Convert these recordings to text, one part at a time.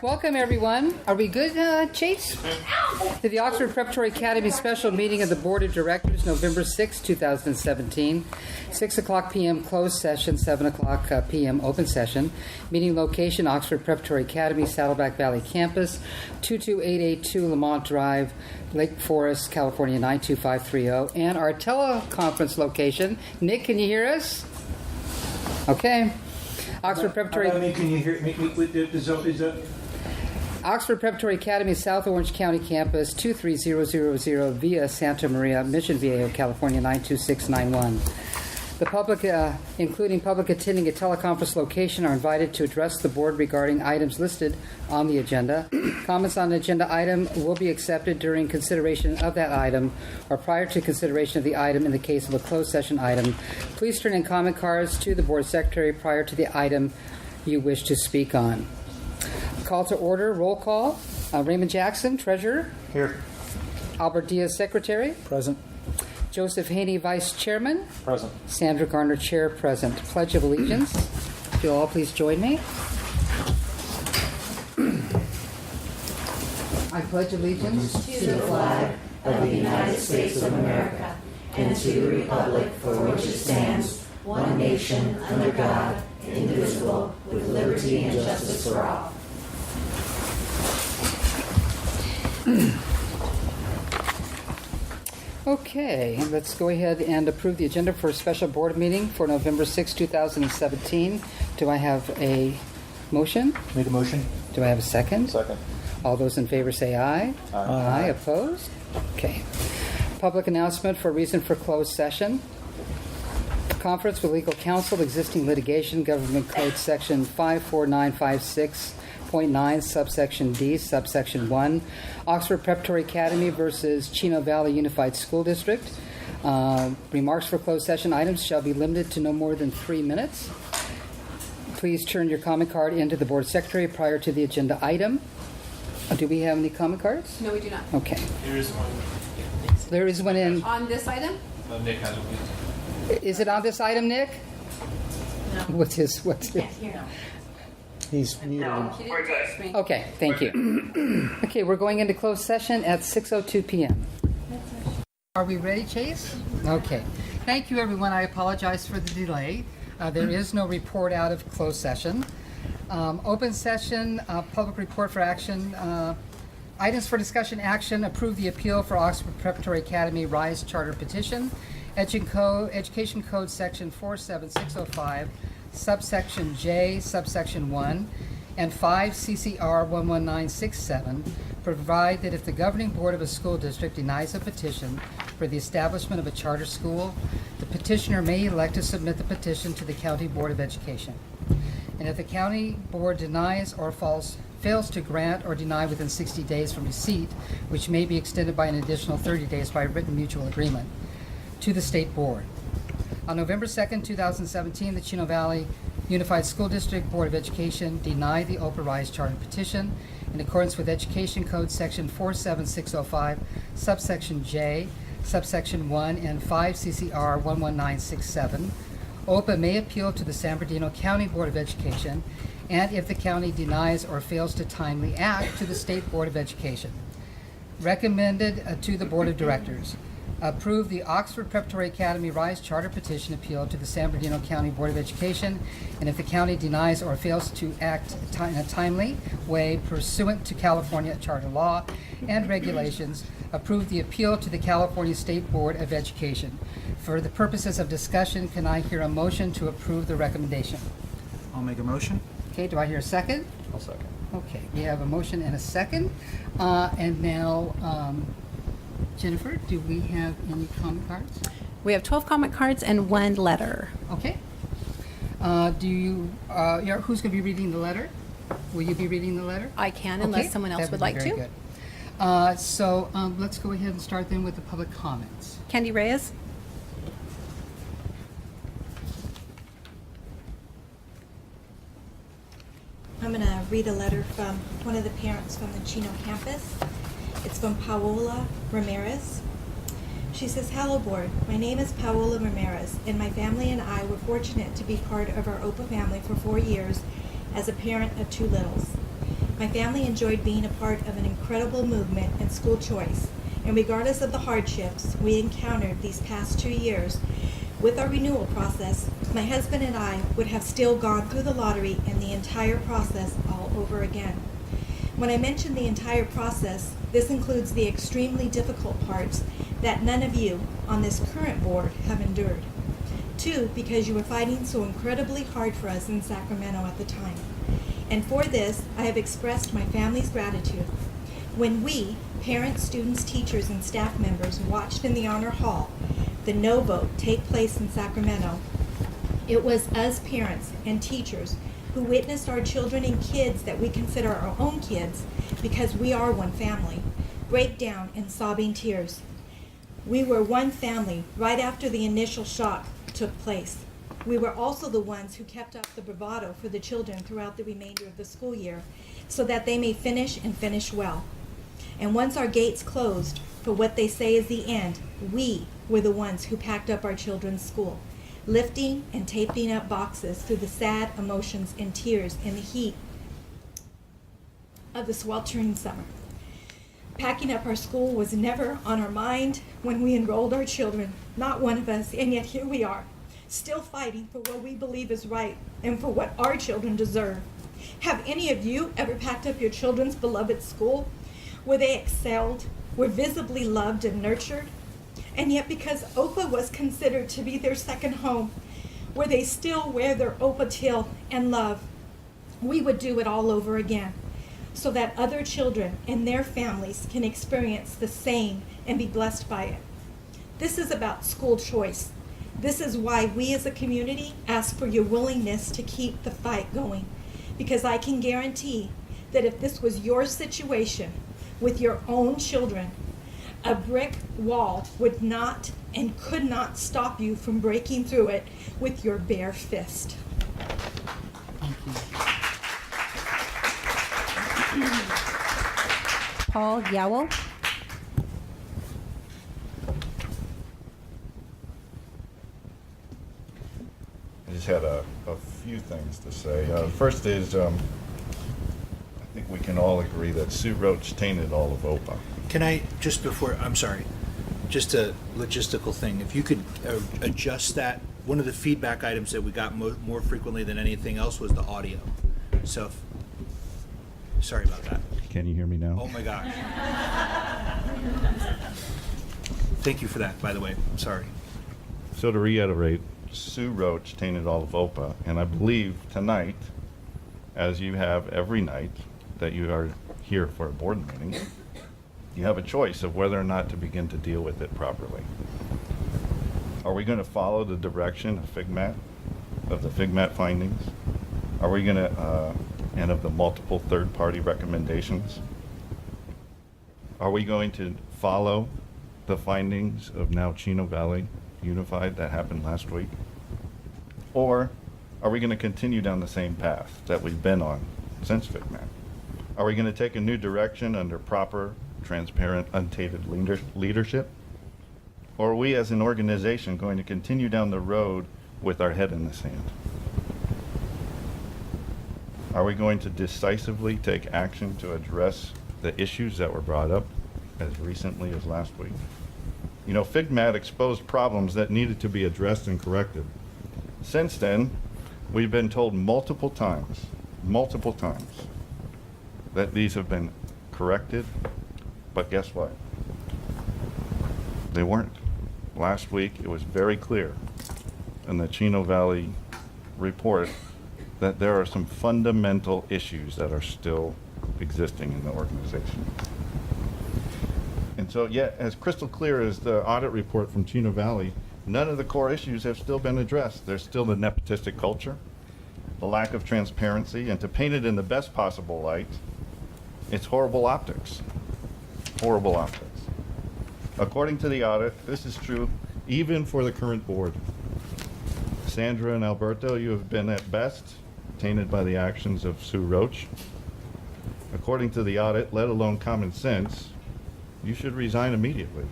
Welcome, everyone. Are we good, Chase? To the Oxford Preparatory Academy special meeting of the Board of Directors, November 6, 2017, 6 o'clock p.m. closed session, 7 o'clock p.m. open session. Meeting location, Oxford Preparatory Academy, Saddleback Valley Campus, 22882 Lamont Drive, Lake Forest, California, 92530. And our teleconference location. Nick, can you hear us? Okay. Oxford Preparatory... Can you hear me? Oxford Preparatory Academy, South Orange County Campus, 23000 Via Santa Maria, Mission Viejo, California, 92691. The public, including public attending a teleconference location, are invited to address the board regarding items listed on the agenda. Comments on the agenda item will be accepted during consideration of that item or prior to consideration of the item in the case of a closed session item. Please turn in comment cards to the board secretary prior to the item you wish to speak on. Call to order, roll call. Raymond Jackson, treasurer. Here. Albert Diaz, secretary. Present. Joseph Haney, vice chairman. Present. Sandra Garner, chair, present. Pledge of allegiance. If you'll all please join me. I pledge allegiance to the flag of the United States of America and to the republic for which it stands, one nation, under God, indivisible, with liberty and justice for all. Okay, let's go ahead and approve the agenda for a special board meeting for November 6, 2017. Do I have a motion? Make a motion. Do I have a second? Second. All those in favor say aye. Aye. Opposed? Okay. Public announcement for reason for closed session. Conference with legal counsel, existing litigation, Government Code Section 54956.9, subsection D, subsection 1, Oxford Preparatory Academy versus Chino Valley Unified School District. Remarks for closed session items shall be limited to no more than 3 minutes. Please turn your comment card into the board secretary prior to the agenda item. Do we have any comment cards? No, we do not. Okay. There is one. There is one in. On this item? Nick has one. Is it on this item, Nick? No. What's his? Can't hear now. He's muted. She didn't text me. Okay, thank you. Okay, we're going into closed session at 6:02 p.m. Are we ready, Chase? Okay. Thank you, everyone. I apologize for the delay. There is no report out of closed session. Open session, public report for action. Items for discussion action, approve the appeal for Oxford Preparatory Academy RISE Charter Petition. Education Code Section 47605, subsection J, subsection 1, and 5 CCR 11967 provide that if the governing board of a school district denies a petition for the establishment of a charter school, the petitioner may elect to submit the petition to the County Board of Education. And if the county board denies or fails to grant or deny within 60 days from receipt, which may be extended by an additional 30 days by written mutual agreement, to the state board. On November 2nd, 2017, the Chino Valley Unified School District Board of Education denied the Oprah RISE Charter petition in accordance with Education Code Section 47605, subsection J, subsection 1, and 5 CCR 11967. OPA may appeal to the San Bernardino County Board of Education, and if the county denies or fails to timely act, to the State Board of Education. Recommended to the Board of Directors. Approve the Oxford Preparatory Academy RISE Charter Petition appeal to the San Bernardino County Board of Education, and if the county denies or fails to act in a timely way pursuant to California charter law and regulations, approve the appeal to the California State Board of Education. For the purposes of discussion, can I hear a motion to approve the recommendation? I'll make a motion. Okay, do I hear a second? I'll second. Okay, we have a motion and a second. And now, Jennifer, do we have any comment cards? We have 12 comment cards and 1 letter. Okay. Who's going to be reading the letter? Will you be reading the letter? I can, unless Okay, someone else that would be like very to. Good. So let's go ahead and start then with the public comments. Candy Reyes? I'm going to read a letter from one of the parents from the Chino campus. It's from Paola Ramirez. She says, "Hello board, my name is Paola Ramirez, and my family and I were fortunate to be part of our OPA family for 4 years as a parent of 2 littles. My family enjoyed being a part of an incredible movement in school choice, and regardless of the hardships we encountered these past 2 years, with our renewal process, my husband and I would have still gone through the lottery and the entire process all over again. When I mention the entire process, this includes the extremely difficult parts that none of you on this current board have endured. 2, because you were fighting so incredibly hard for us in Sacramento at the time. And for this, I have expressed my family's gratitude. When we, parents, students, teachers, and staff members, watched in the Honor Hall the no vote take place in Sacramento, it was us parents and teachers who witnessed our children and kids that we consider our own kids because we are one family break down in sobbing tears. We were one family right after the initial shock took place. We were also the ones who kept up the bravado for the children throughout the remainder of the school year so that they may finish and finish well. And once our gates closed for what they say is the end, we were the ones who packed up our children's school, lifting and taping up boxes through the sad emotions and tears in the heat of the sweltering summer. Packing up our school was never on our mind when we enrolled our children, not one of us, and yet here we are, still fighting for what we believe is right and for what our children deserve. Have any of you ever packed up your children's beloved school where they excelled, were visibly loved and nurtured? And yet because OPA was considered to be their second home, where they still wear their OPA teal and love, we would do it all over again, so that other children and their families can experience the same and be blessed by it. This is about school choice. This is why we as a community ask for your willingness to keep the fight going, because I can guarantee that if this was your situation with your own children, a brick wall would not and could not stop you from breaking through it with your bare fist. Paul Yowell. I just had a few things to say. First is, I think we can all agree that Sue Roach tainted all of OPA. Can I, just before, I'm sorry, just a logistical thing, if you could adjust that, one of the feedback items that we got more frequently than anything else was the audio. So, sorry about that. Can you hear me now? Oh my gosh. Thank you for that, by the way. I'm sorry. So to reiterate, Sue Roach tainted all of OPA, and I believe tonight, as you have every night that you are here for a board meeting, you have a choice of whether or not to begin to deal with it properly. Are we going to follow the direction of FIGMAT, of the FIGMAT findings? Are we going to, and of the multiple third-party recommendations? Are we going to follow the findings of now Chino Valley Unified that happened last week? Or are we going to continue down the same path that we've been on since FIGMAT? Are we going to take a new direction under proper, transparent, untainted leadership? Or are we as an organization going to continue down the road with our head in the sand? Are we going to decisively take action to address the issues that were brought up as recently as last week? You know, FIGMAT exposed problems that needed to be addressed and corrected. Since then, we've been told multiple times, that these have been corrected, but guess what? They weren't. Last week, it was very clear in the Chino Valley report that there are some fundamental issues that are still existing in the organization. And so, yet, as crystal clear as the audit report from Chino Valley, none of the core issues have still been addressed. There's still the nepotistic culture, the lack of transparency, and to paint it in the best possible light, it's horrible optics. Horrible optics. According to the audit, this is true even for the current board. Sandra and Alberto, you have been at best tainted by the actions of Sue Roach. According to the audit, let alone common sense, you should resign immediately.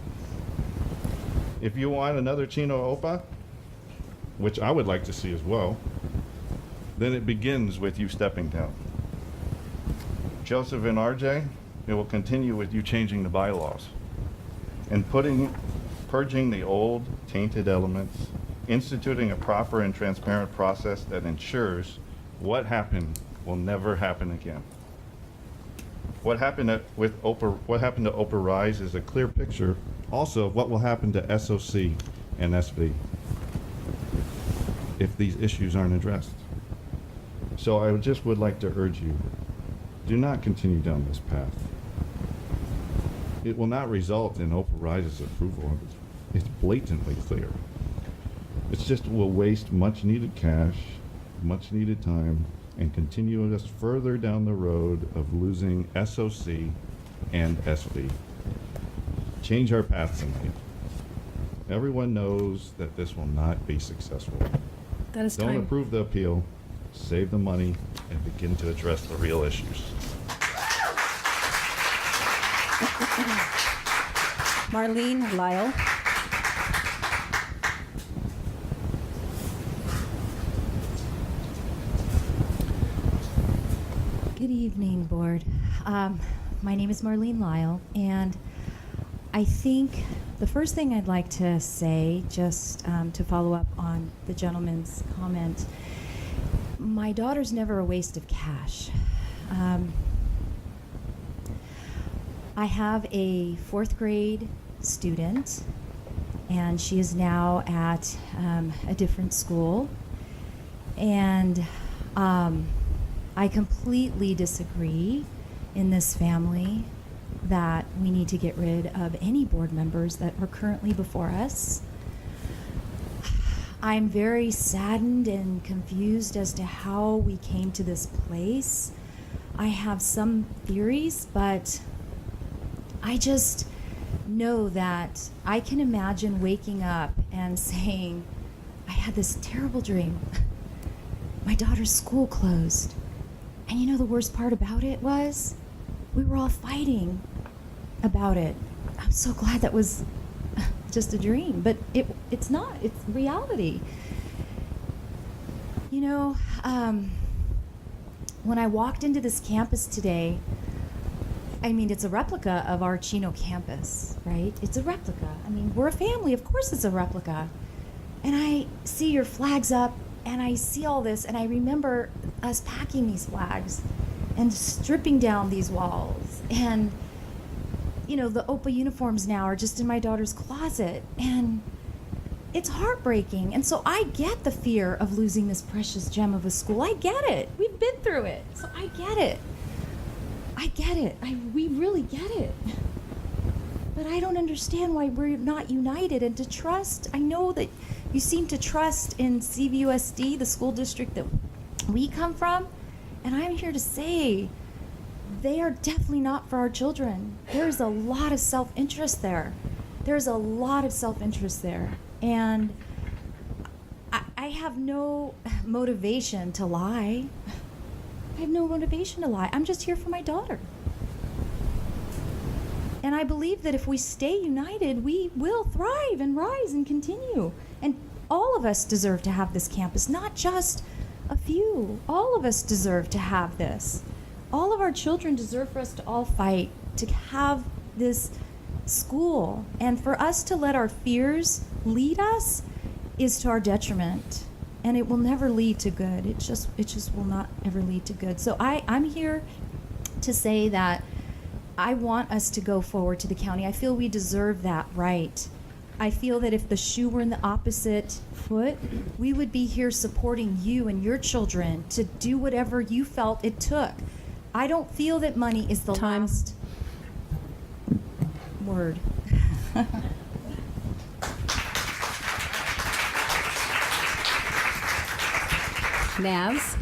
If you want another Chino OPA, which I would like to see as well, then it begins with you stepping down. Joseph and RJ, it will continue with you changing the bylaws and purging the old tainted elements, instituting a proper and transparent process that ensures what happened will never happen again. What happened to Oprah Rise is a clear picture also of what will happen to SOC and SV if these issues aren't addressed. So I just would like to urge you, do not continue down this path. It will not result in Oprah Rise's approval. It's blatantly clear. It's just will waste much needed cash, much needed time, and continue us further down the road of losing SOC and SV. Change our path tonight. Everyone knows that this will not be successful. That is Don't time. approve the appeal, save the money, and begin to address the real issues. Marlene Lyle. Good evening, Board. My name is Marlene Lyle, and I think the first thing I'd like to say, just to follow up on the gentleman's comment, my daughter's never a waste of cash. I have a 4th grade student, and she is now at a different school, and I completely disagree in this family that we need to get rid of any board members that are currently before us. I'm very saddened and confused as to how we came to this place. I have some theories, but I just know that I can imagine waking up and saying, I had this terrible dream. My daughter's school closed. And you know the worst part about it was? We were all fighting about it. I'm so glad that was just a dream, but it's not. It's reality. You know, when I walked into this campus today, I mean, it's a replica of our Chino campus, right? It's a replica. I mean, we're a family. Of course it's a replica. And I see your flags up, and I see all this, and I remember us packing these flags and stripping down these walls. And, you know, the OPA uniforms now are just in my daughter's closet. And it's heartbreaking. And so I get the fear of losing this precious gem of a school. I get it. We've been through it. So I get it. I get it. We really get it. But I don't understand why we're not united and to trust. I know that you seem to trust in CVUSD, the school district that we come from, and I'm here to say they are definitely not for our children. There's a lot of self-interest there. There's a lot of self-interest there. And I have no motivation to lie. I have no motivation to lie. I'm just here for my daughter. And I believe that if we stay united, we will thrive and rise and continue. And all of us deserve to have this campus, not just a few. All of us deserve to have this. All of our children deserve for us to all fight to have this school. And for us to let our fears lead us is to our detriment. And it will never lead to good. It just will not ever lead to good. So I'm here to say that I want us to go forward to the county. I feel we deserve that right. I feel that if the shoe were in the opposite foot, we would be here supporting you and your children to do whatever you felt it took. I don't feel that money is the Time. last word. Naz.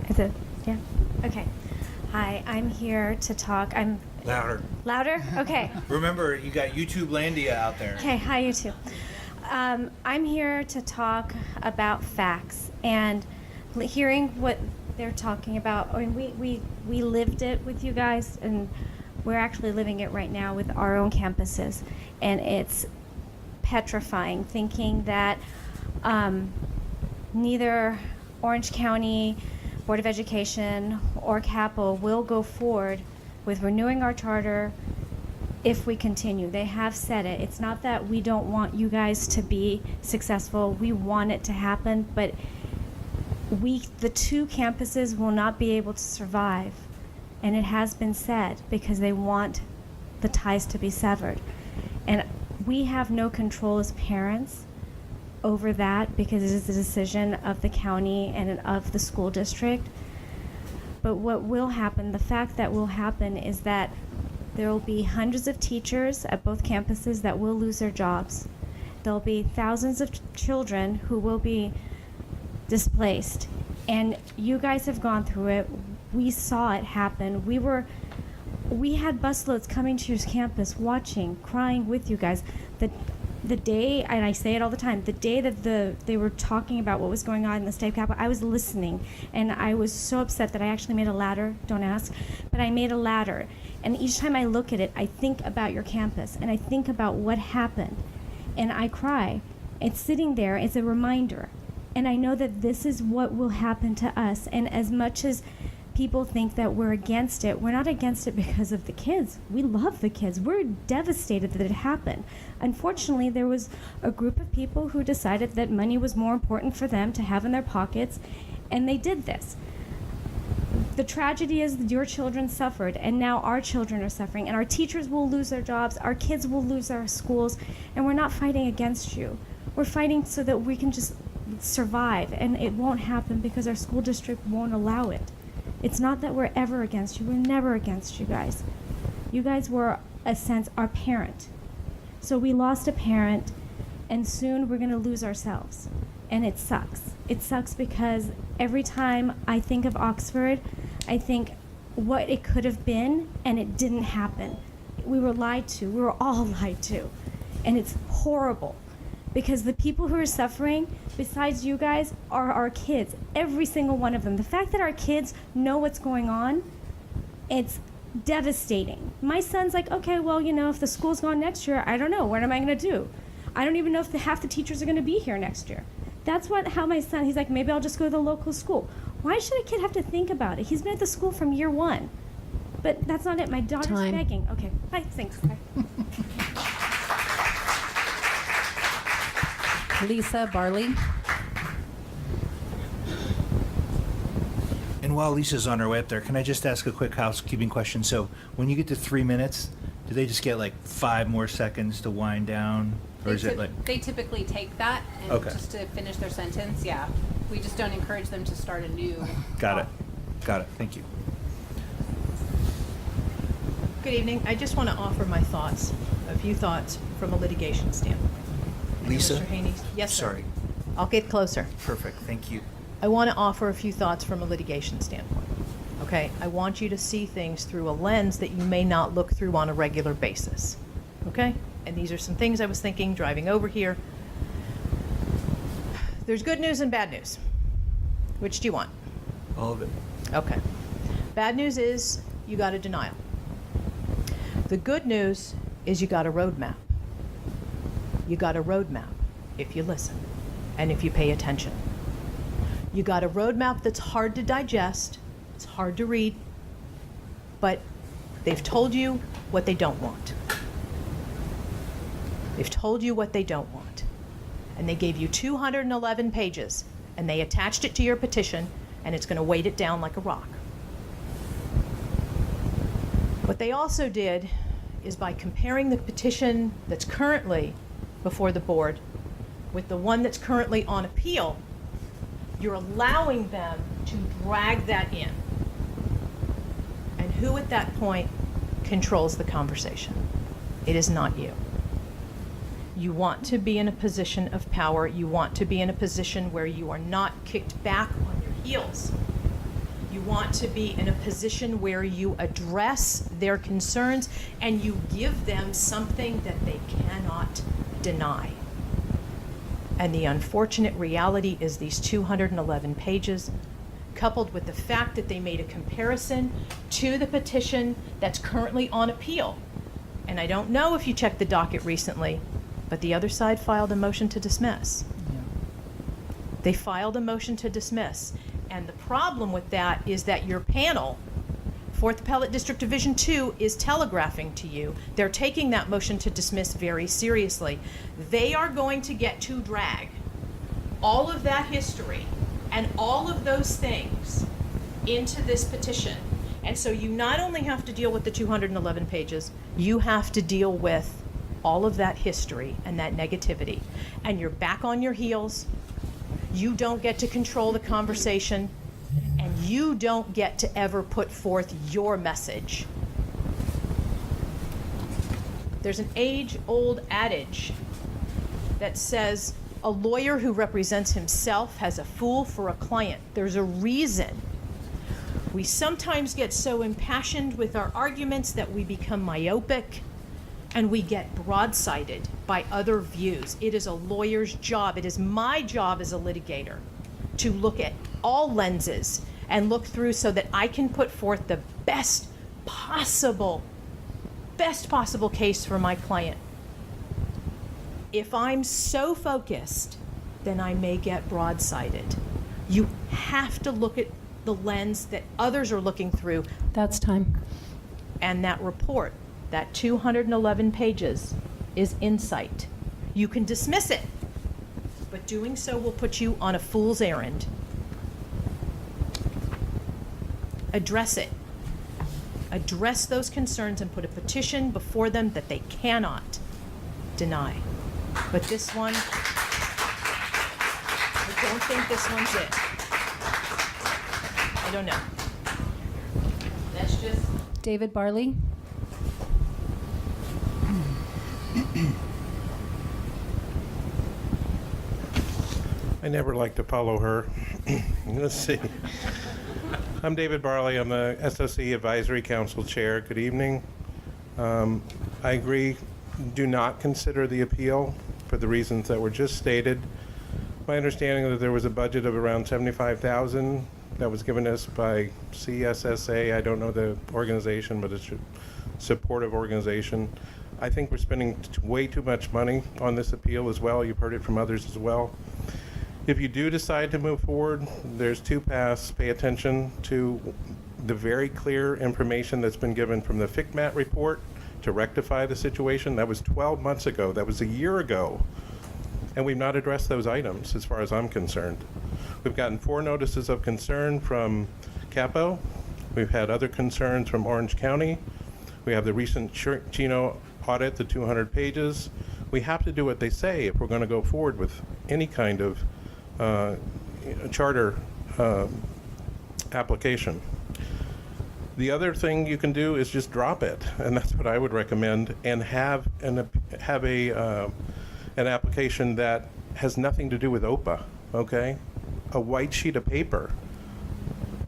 Is it? Yeah. Okay. Hi, I'm here to talk. I'm Louder. louder? Okay. Remember, you got YouTube Landia out there. Okay, hi, you too. I'm here to talk about facts and hearing what they're talking about. I mean, we lived it with you guys, and we're actually living it right now with our own campuses. And it's petrifying thinking that neither Orange County Board of Education or CAPL will go forward with renewing our charter if we continue. They have said it. It's not that we don't want you guys to be successful. We want it to happen, but the two campuses will not be able to survive. And it has been said because they want the ties to be severed. And we have no control as parents over that because it is a decision of the county and of the school district. But what will happen, the fact that will happen is that there will be hundreds of teachers at both campuses that will lose their jobs. There'll be thousands of children who will be displaced. And you guys have gone through it. We saw it happen. We had busloads coming to your campus, watching, crying with you guys. The day, and I say it all the time, the day that they were talking about what was going on in the state capitol, I was listening, and I was so upset that I actually made a ladder. Don't ask, but I made a ladder. And each time I look at it, I think about your campus, and I think about what happened, and I cry. It's sitting there. It's a reminder, and I know that this is what will happen to us. And as much as people think that we're against it, we're not against it because of the kids. We love the kids. We're devastated that it happened. Unfortunately, there was a group of people who decided that money was more important for them to have in their pockets, and they did this. The tragedy is that your children suffered, and now our children are suffering, and our teachers will lose their jobs, our kids will lose their schools, and we're not fighting against you. We're fighting so that we can just survive, and it won't happen because our school district won't allow it. It's not that we're ever against you. We're never against you guys. You guys were, a sense, our parent. So we lost a parent, and soon we're going to lose ourselves. And it sucks. It sucks because every time I think of Oxford, I think what it could have been, and it didn't happen. We were lied to. We were all lied to. And it's horrible. Because the people who are suffering, besides you guys, are our kids. Every single one of them. The fact that our kids know what's going on, it's devastating. My son's like, okay, well, if the school's gone next year, I don't know. What am I going to do? I don't even know if half the teachers are going to be here next year. That's how my son, he's like, maybe I'll just go to the local school. Why should a kid have to think about it? He's been at the school from year one. But that's not it. My daughter's Time. begging. Okay, bye. Thanks. Bye. Lisa Barley. And while Lisa's on her way up there, can I just ask a quick housekeeping question? So when you get to 3 minutes, do they just get like 5 more seconds to wind down? Or is it like... They typically take that and Okay. just to finish their sentence, yeah. We just don't encourage them to start a new. Got it. Got it. Thank you. Good evening. I just want to offer my thoughts, a few thoughts from a litigation standpoint. Lisa? Mr. Haney? Yes, sir. Sorry. I'll get closer. Perfect. Thank you. I want to offer a few thoughts from a litigation standpoint. Okay? I want you to see things through a lens that you may not look through on a regular basis. Okay? And these are some things I was thinking driving over here. There's good news and bad news. Which do you want? All of it. Okay. Bad news is you got a denial. The good news is you got a roadmap. You got a roadmap if you listen and if you pay attention. You got a roadmap that's hard to digest, it's hard to read, but they've told you what they don't want. They've told you what they don't want. And they gave you 211 pages, and they attached it to your petition, and it's going to weight it down like a rock. What they also did is by comparing the petition that's currently before the board with the one that's currently on appeal, you're allowing them to drag that in. And who at that point controls the conversation? It is not you. You want to be in a position of power. You want to be in a position where you are not kicked back on your heels. You want to be in a position where you address their concerns and you give them something that they cannot deny. And the unfortunate reality is these 211 pages, coupled with the fact that they made a comparison to the petition that's currently on appeal. And I don't know if you checked the docket recently, but the other side filed a motion to dismiss. They filed a motion to dismiss. And the problem with that is that your panel, 4th Appellate District Division 2, is telegraphing to you. They're taking that motion to dismiss very seriously. They are going to get to drag all of that history and all of those things into this petition. And so you not only have to deal with the 211 pages, you have to deal with all of that history and that negativity. And you're back on your heels. You don't get to control the conversation, and you don't get to ever put forth your message. There's an age-old adage that says, a lawyer who represents himself has a fool for a client. There's a reason. We sometimes get so impassioned with our arguments that we become myopic and we get broadsided by other views. It is a lawyer's job. It is my job as a litigator to look at all lenses and look through so that I can put forth the best possible case for my client. If I'm so focused, then I may get broadsided. You have to look at the lens that others are looking through. That's time. And that report, that 211 pages, is insight. You can dismiss it, but doing so will put you on a fool's errand. Address it. Address those concerns and put a petition before them that they cannot deny. But this one, I don't think this one's it. I don't know. That's just... David Barley. I never like to follow her. Let's see. I'm David Barley. I'm the SOC Advisory Council Chair. Good evening. I agree. Do not consider the appeal for the reasons that were just stated. My understanding is that there was a budget of around $75,000 that was given us by CSSA. I don't know the organization, but it's a supportive organization. I think we're spending way too much money on this appeal as well. You've heard it from others as well. If you do decide to move forward, there's two paths. Pay attention to the very clear information that's been given from the FCMAT report to rectify the situation. That was 12 months ago. That was a year ago. And we've not addressed those items as far as I'm concerned. We've gotten 4 notices of concern from Capo. We've had other concerns from Orange County. We have the recent Chino audit, the 200 pages. We have to do what they say if we're going to go forward with any kind of charter application. The other thing you can do is just drop it, and that's what I would recommend, and have an application that has nothing to do with OPA, okay? A white sheet of paper.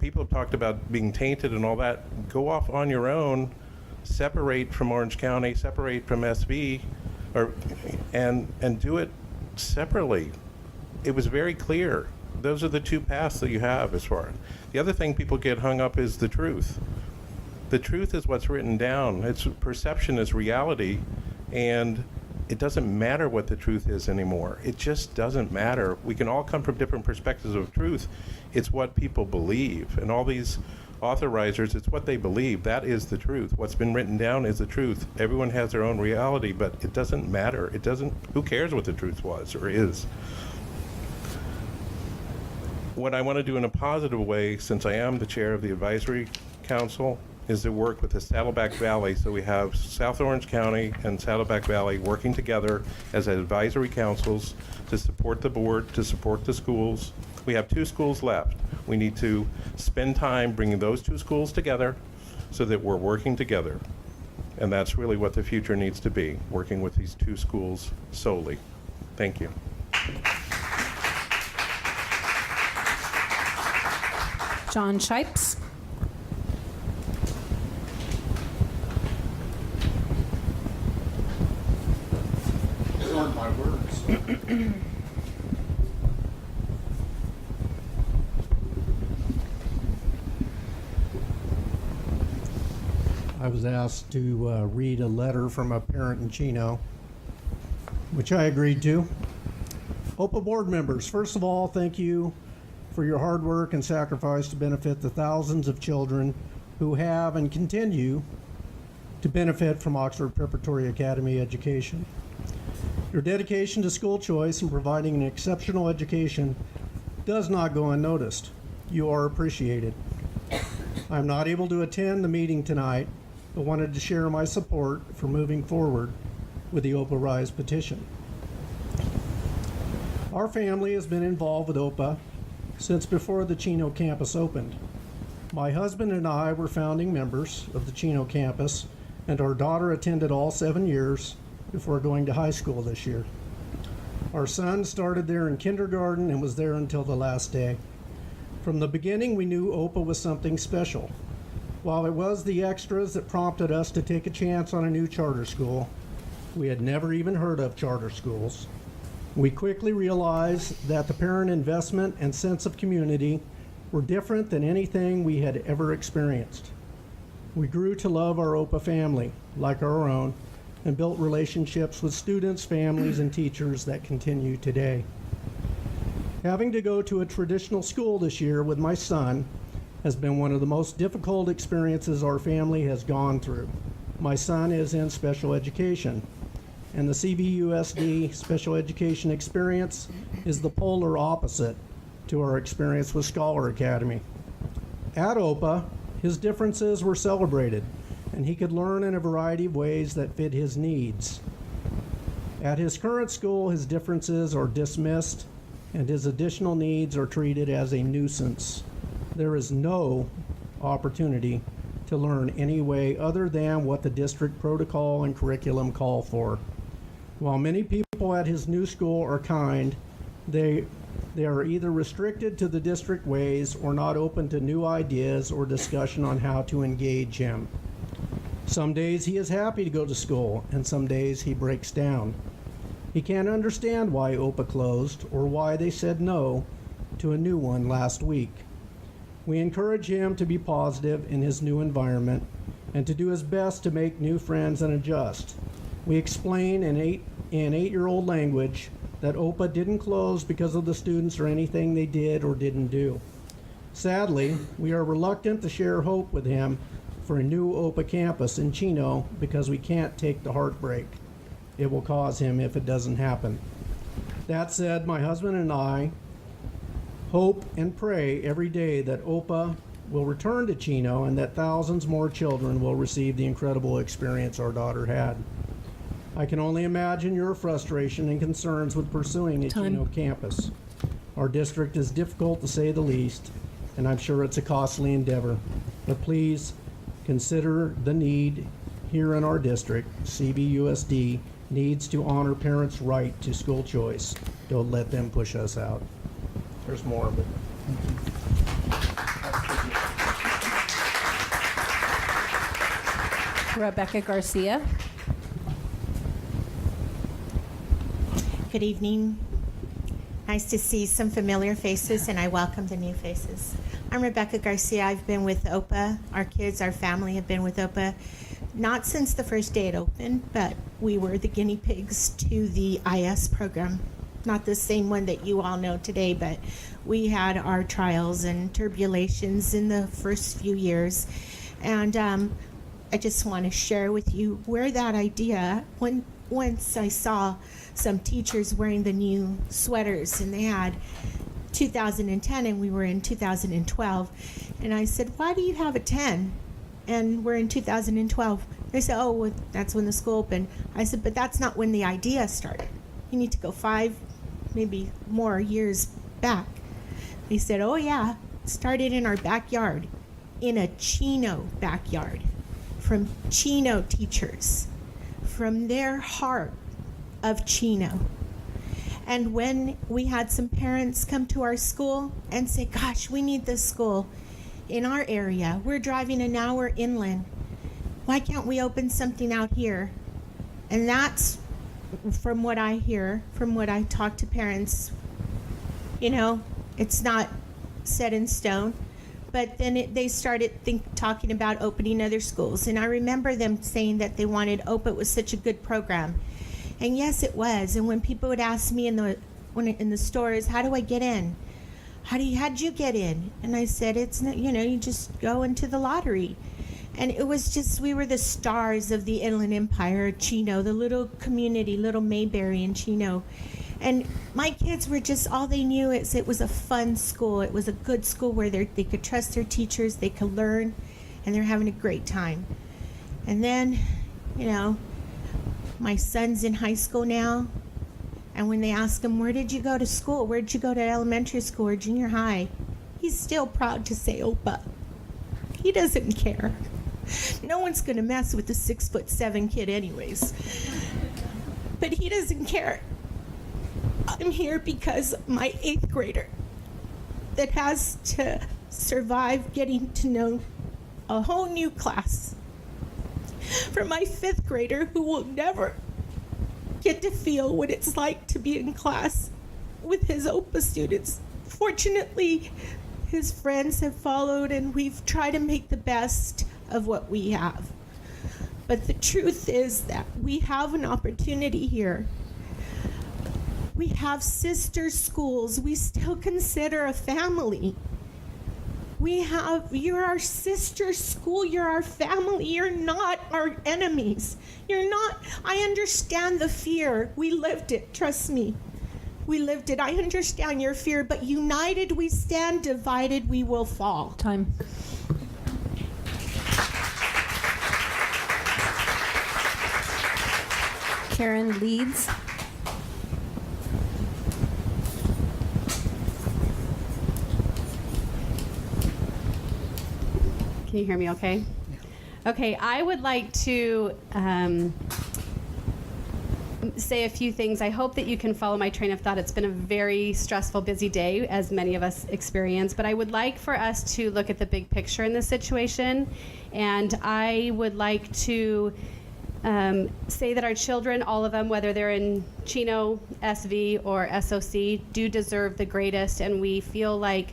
People have talked about being tainted and all that. Go off on your own, separate from Orange County, separate from SV, and do it separately. It was very clear. Those are the two paths that you have as far. The other thing people get hung up is the truth. The truth is what's written down. It's perception is reality, and it doesn't matter what the truth is anymore. It just doesn't matter. We can all come from different perspectives of truth. It's what people believe. And all these authorizers, it's what they believe. That is the truth. What's been written down is the truth. Everyone has their own reality, but it doesn't matter. It doesn't, who cares what the truth was or is? What I want to do in a positive way, since I am the chair of the advisory council, is to work with the Saddleback Valley. So we have South Orange County and Saddleback Valley working together as advisory councils to support the board, to support the schools. We have 2 schools left. We need to spend time bringing those 2 schools together so that we're working together. And that's really what the future needs to be, working with these 2 schools solely. Thank you. John Shipes. My words. I was asked to read a letter from a parent in Chino, which I agreed to. OPA board members, first of all, thank you for your hard work and sacrifice to benefit the thousands of children who have and continue to benefit from Oxford Preparatory Academy education. Your dedication to school choice and providing an exceptional education does not go unnoticed. You are appreciated. I'm not able to attend the meeting tonight, but wanted to share my support for moving forward with the OPA Rise petition. Our family has been involved with OPA since before the Chino campus opened. My husband and I were founding members of the Chino campus, and our daughter attended all 7 years before going to high school this year. Our son started there in kindergarten and was there until the last day. From the beginning, we knew OPA was something special. While it was the extras that prompted us to take a chance on a new charter school, we had never even heard of charter schools. We quickly realized that the parent investment and sense of community were different than anything we had ever experienced. We grew to love our OPA family like our own and built relationships with students, families, and teachers that continue today. Having to go to a traditional school this year with my son has been one of the most difficult experiences our family has gone through. My son is in special education, and the CVUSD special education experience is the polar opposite to our experience with Scholar Academy. At OPA, his differences were celebrated, and he could learn in a variety of ways that fit his needs. At his current school, his differences are dismissed, and his additional needs are treated as a nuisance. There is no opportunity to learn any way other than what the district protocol and curriculum call for. While many people at his new school are kind, they are either restricted to the district ways or not open to new ideas or discussion on how to engage him. Some days he is happy to go to school, and some days he breaks down. He can't understand why OPA closed or why they said no to a new one last week. We encourage him to be positive in his new environment and to do his best to make new friends and adjust. We explain in eight-year-old language that OPA didn't close because of the students or anything they did or didn't do. Sadly, we are reluctant to share hope with him for a new OPA campus in Chino because we can't take the heartbreak it will cause him if it doesn't happen. That said, my husband and I hope and pray every day that OPA will return to Chino and that thousands more children will receive the incredible experience our daughter had. I can only imagine your frustration and concerns with pursuing a Chino campus. Our district is difficult to say the least, and I'm sure it's a costly endeavor. But please consider the need here in our district. CVUSD needs to honor parents' right to school choice. Don't let them push us out. There's more, but Rebecca Garcia. Good evening. Nice to see some familiar faces, and I welcome the new faces. I'm Rebecca Garcia. I've been with OPA. Our kids, our family have been with OPA, not since the first day it opened, but we were the guinea pigs to the IS program. Not the same one that you all know today, but we had our trials and turbulations in the first few years. And I just want to share with you where that idea, once I saw some teachers wearing the new sweaters, and they had 2010 and we were in 2012, and I said, why do you have a 10 and we're in 2012? They said, oh, well, that's when the school opened. I said, but that's not when the idea started. You need to go 5, maybe more years back. They said, oh yeah, it started in our backyard, in a Chino backyard, from Chino teachers, from their heart of Chino. And when we had some parents come to our school and say, gosh, we need this school in our area. We're driving an hour inland. Why can't we open something out here? And that's, from what I hear, from what I talk to parents, you know, it's not set in stone. But then they started talking about opening other schools. And I remember them saying that they wanted OPA. It was such a good program. And yes, it was. And when people would ask me in the stores, how do I get in? how'd you get in? And I said, it's not, you just go into the lottery. And it was just, we were the stars of the Inland Empire, Chino, the little community, little Mayberry in Chino. And my kids were just, all they knew is it was a fun school. It was a good school where they could trust their teachers, they could learn, and they're having a great time. And then, my son's in high school now. And when they ask him, where did you go to school? Where did you go to elementary school or junior high? He's still proud to say OPA. He doesn't care. No one's going to mess with the 6'7" kid anyways. But he doesn't care. I'm here because my 8th grader that has to survive getting to know a whole new class. For my 5th grader who will never get to feel what it's like to be in class with his OPA students. Fortunately, his friends have followed and we've tried to make the best of what we have. But the truth is that we have an opportunity here. We have sister schools. We still consider a family. You're our sister school, you're our family, you're not our enemies. I understand the fear. We lived it, trust me. We lived it. I understand your fear, but united we stand, divided we will fall. Time. Karen Leeds. Can you hear me okay? Okay, I would like to say a few things. I hope that you can follow my train of thought. It's been a very stressful, busy day, as many of us experience, but I would like for us to look at the big picture in this situation, and I would like to say that our children, all of them, whether they're in Chino, SV, or SOC, do deserve the greatest, and we feel like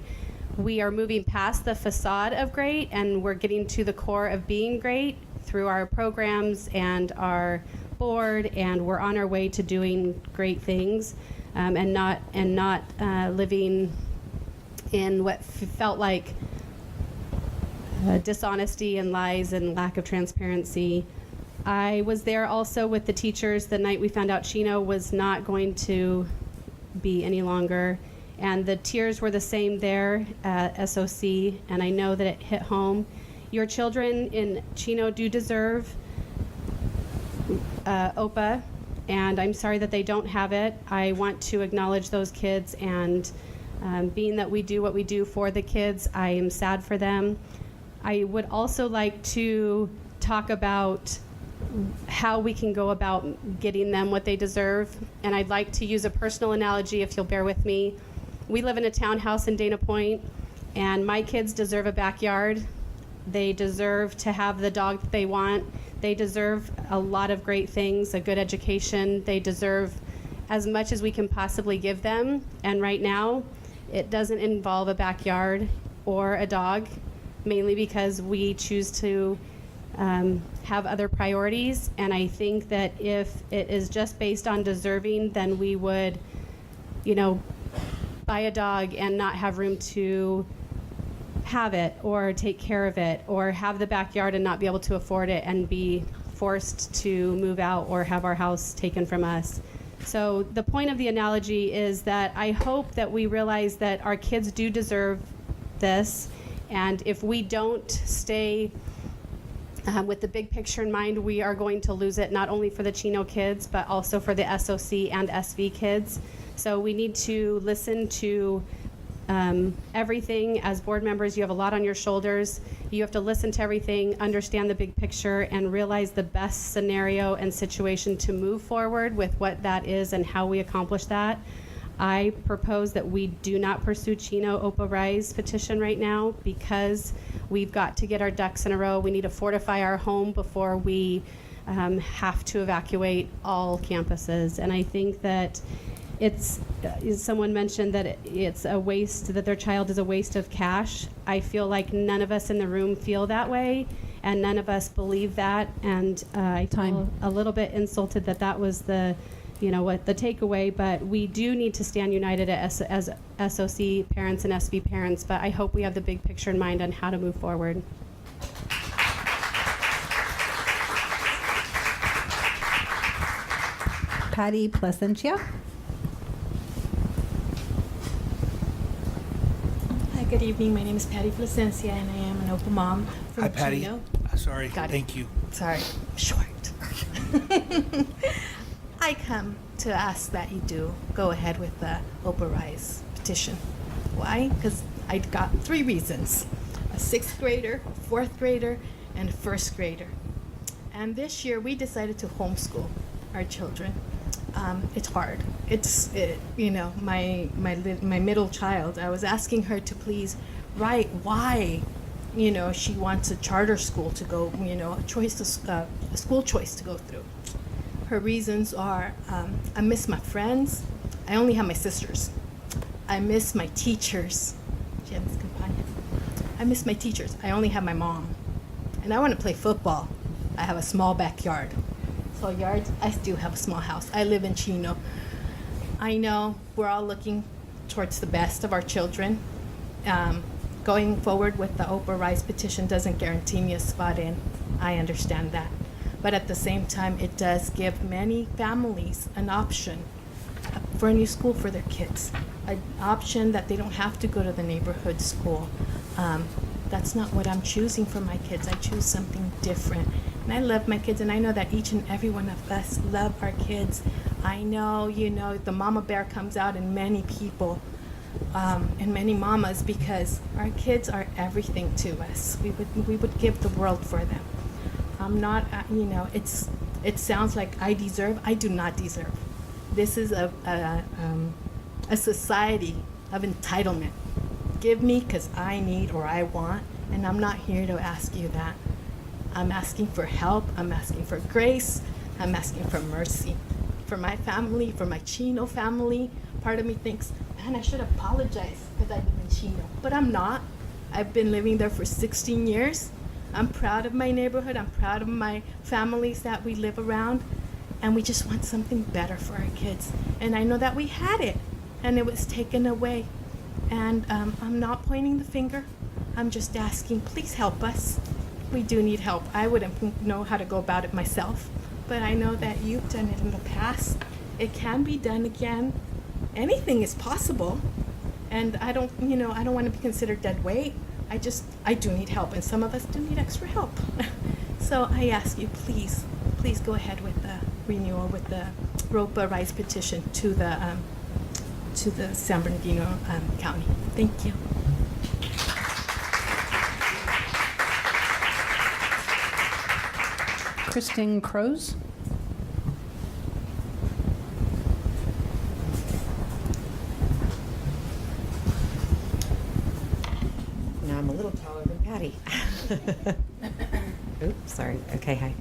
we are moving past the facade of great and we're getting to the core of being great through our programs and our board, and we're on our way to doing great things and not living in what felt like dishonesty and lies and lack of transparency. I was there also with the teachers the night we found out Chino was not going to be any longer. And the tears were the same there at SOC, and I know that it hit home. Your children in Chino do deserve OPA, and I'm sorry that they don't have it. I want to acknowledge those kids, and being that we do what we do for the kids, I am sad for them. I would also like to talk about how we can go about getting them what they deserve, and I'd like to use a personal analogy, if you'll bear with me. We live in a townhouse in Dana Point, and my kids deserve a backyard. They deserve to have the dog that they want. They deserve a lot of great things, a good education. They deserve as much as we can possibly give them. And right now, it doesn't involve a backyard or a dog, mainly because we choose to have other priorities. And I think that if it is just based on deserving, then we would, buy a dog and not have room to have it or take care of it, or have the backyard and not be able to afford it and be forced to move out or have our house taken from us. So the point of the analogy is that I hope that we realize that our kids do deserve this, and if we don't stay with the big picture in mind, we are going to lose it, not only for the Chino kids, but also for the SOC and SV kids. So we need to listen to everything. As board members, you have a lot on your shoulders. You have to listen to everything, understand the big picture, and realize the best scenario and situation to move forward with what that is and how we accomplish that. I propose that we do not pursue Chino OPA Rise petition right now, because we've got to get our ducks in a row. We need to fortify our home before we have to evacuate all campuses. And I think that someone mentioned that it's a waste, that their child is a waste of cash. I feel like none of us in the room feel that way, and none of us believe that. And I feel a little bit insulted that that was the you know, what the takeaway, but we do need to stand united as SOC parents and SV parents, but I hope we have the big picture in mind on how to move forward. Patty Placencia. Hi, good evening. My name is Patty Placencia, and I am an OPA mom from Hi, Patty. Chino. Sorry. Got it. Thank you. Sorry, short. I come to ask that you do go ahead with the OPA Rise petition. Why? Because I got 3 reasons: a 6th grader, a 4th grader, and a 1st grader. And this year we decided to homeschool our children. It's hard. You know, my middle child, I was asking her to please write why, you know, she wants a charter school to go, you know, a school choice to go through. Her reasons are, I miss my friends. I only have my sisters. I miss my teachers. She had this companion. I miss my teachers. I only have my mom. And I want to play football. I have a small backyard. So yards, I do have a small house. I live in Chino. I know we're all looking towards the best of our children. Going forward with the OPA Rise petition doesn't guarantee me a spot in. I understand that. But at the same time, it does give many families an option for a new school for their kids. An option that they don't have to go to the neighborhood school. That's not what I'm choosing for my kids. I choose something different. And I love my kids, and I know that each and every one of us love our kids. I know, you know, the mama bear comes out in many people, and many mamas, because our kids are everything to us. We would give the world for them. I'm not, you know, it sounds like I deserve. I do not deserve. This is a society of entitlement. Give me because I need or I want, and I'm not here to ask you that. I'm asking for help. I'm asking for grace. I'm asking for mercy. For my family, for my Chino family. Part of me thinks, man, I should apologize because I live in Chino. But I'm not. I've been living there for 16 years. I'm proud of my neighborhood. I'm proud of my families that we live around. And we just want something better for our kids. And I know that we had it, and it was taken away. And I'm not pointing the finger. I'm just asking, please help us. We do need help. I wouldn't know how to go about it myself, but I know that you've done it in the past. It can be done again. Anything is possible. And I don't want to be considered dead weight. I do need help, and some of us do need extra help. So I ask you, please go ahead with the renewal, with the OPA Rise petition to the San Bernardino County. Thank you. Kristen Crows. Now I'm a little taller than Patty. Oops, sorry. Okay, hi.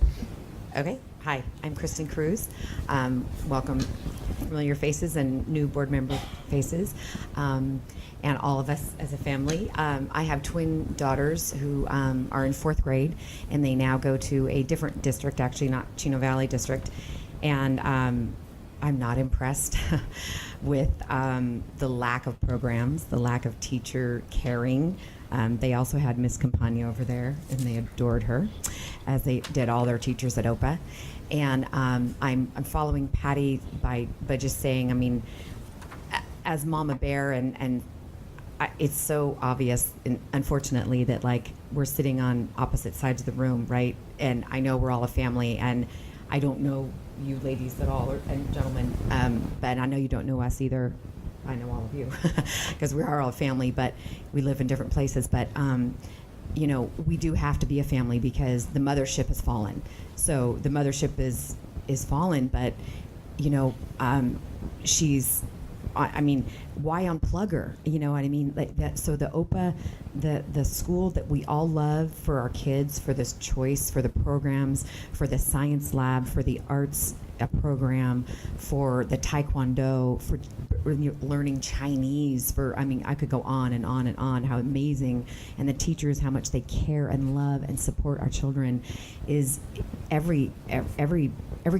Okay, hi. I'm Kristen Cruz. Welcome familiar faces and new board member faces, and all of us as a family. I have twin daughters who are in 4th grade, and they now go to a different district, actually not Chino Valley District, and I'm not impressed with the lack of programs, the lack of teacher caring. They also had Miss Campagna over there, and they adored her, as they did all their teachers at OPA. And I'm following Patty by just saying, I mean, as Mama Bear, and it's so obvious, and unfortunately, that like we're sitting on opposite sides of the room, right? And I know we're all a family, and I don't know you ladies at all, and gentlemen, but I know you don't know us either. I know all of you because we are all a family, but we live in different places. But you know, we do have to be a family because the mothership has fallen. So the mothership is fallen, but you know, she's. I mean, why unplug her? You know what I mean? Like that. So the OPA the school that we all love for our kids, for this choice, for the programs, for the science lab, for the arts program, for the taekwondo, for learning Chinese, for, I mean, I could go on and on and on, how amazing, and the teachers, how much they care and love and support our children, is every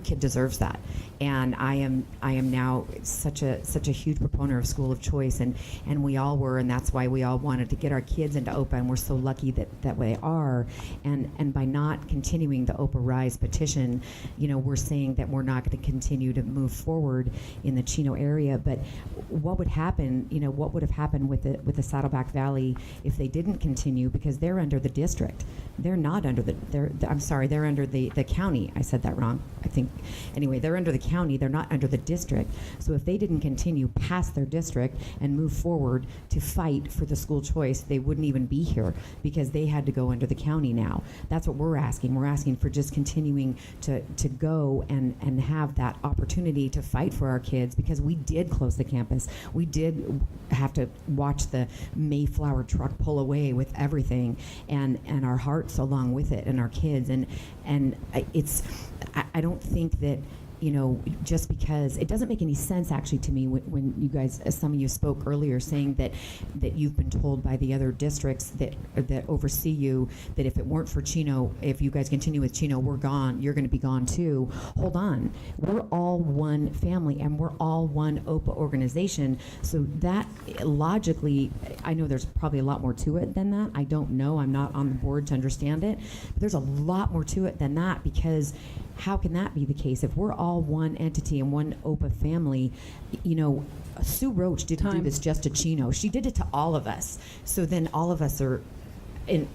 kid deserves that. And I am now such a huge proponent of school of choice, and we all were, and that's why we all wanted to get our kids into OPA, and we're so lucky that they are. And by not continuing the OPA Rise petition, you know, we're saying that we're not going to continue to move forward in the Chino area. But what would happen, you know, what would have happened with the Saddleback Valley if they didn't continue, because they're under the district. They're not under they're under the county. I said that wrong, I think. Anyway, they're under the county, they're not under the district. So if they didn't continue past their district and move forward to fight for the school choice, they wouldn't even be here, because they had to go under the county now. That's what we're asking. We're asking for just continuing to go and have that opportunity to fight for our kids, because we did close the campus. We did have to watch the Mayflower truck pull away with everything, and our hearts along with it, and our kids. And I don't think that, you know, just because it doesn't make any sense actually to me when you guys, some of you spoke earlier, saying that you've been told by the other districts that oversee you that if it weren't for Chino, if you guys continue with Chino, we're gone, you're going to be gone too. Hold on, we're all one family and we're all one OPA organization. So that logically, I know there's probably a lot more to it than that. I don't know, I'm not on the board to understand it, but there's a lot more to it than that, because how can that be the case if we're all one entity and one OPA family? You know, Sue Roach didn't do this just to Chino. She did it to all of us. So then all of us are in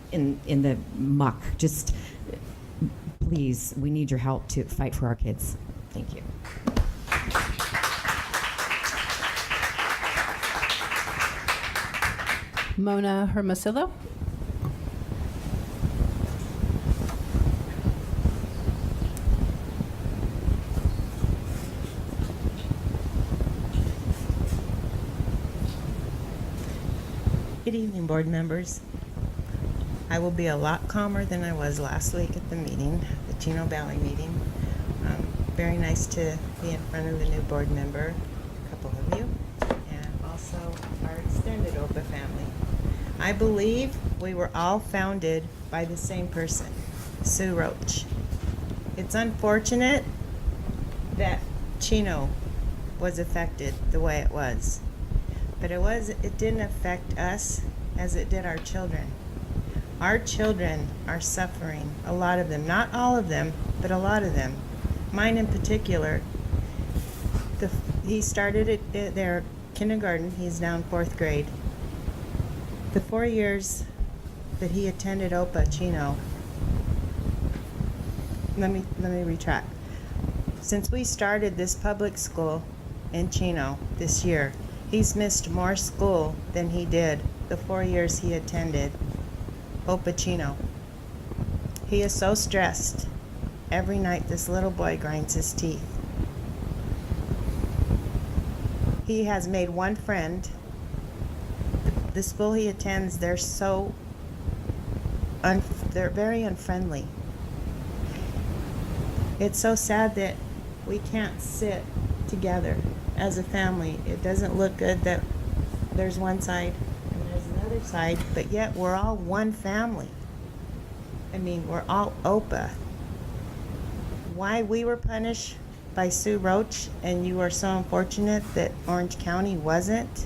the muck. Just please, we need your help to fight for our kids. Thank you. Mona Hermosillo. Good evening, board members. I will be a lot calmer than I was last week at the meeting, the Chino Valley meeting. Very nice to be in front of a new board member, a couple of you, and also our extended OPA family. I believe we were all founded by the same person, Sue Roach. It's unfortunate that Chino was affected the way it was. But it didn't affect us as it did our children. Our children are suffering, a lot of them, not all of them, but a lot of them. Mine in particular, he started at their kindergarten, he's now in 4th grade. The 4 years that he attended OPA Chino, let me retract. Since we started this public school in Chino this year, he's missed more school than he did the 4 years he attended OPA Chino. He is so stressed. Every night this little boy grinds his teeth. He has made one friend. The school he attends, they're very unfriendly. It's so sad that we can't sit together as a family. It doesn't look good that there's one side and there's another side, but yet we're all one family. I mean, we're all OPA. Why we were punished by Sue Roach and you are so unfortunate that Orange County wasn't,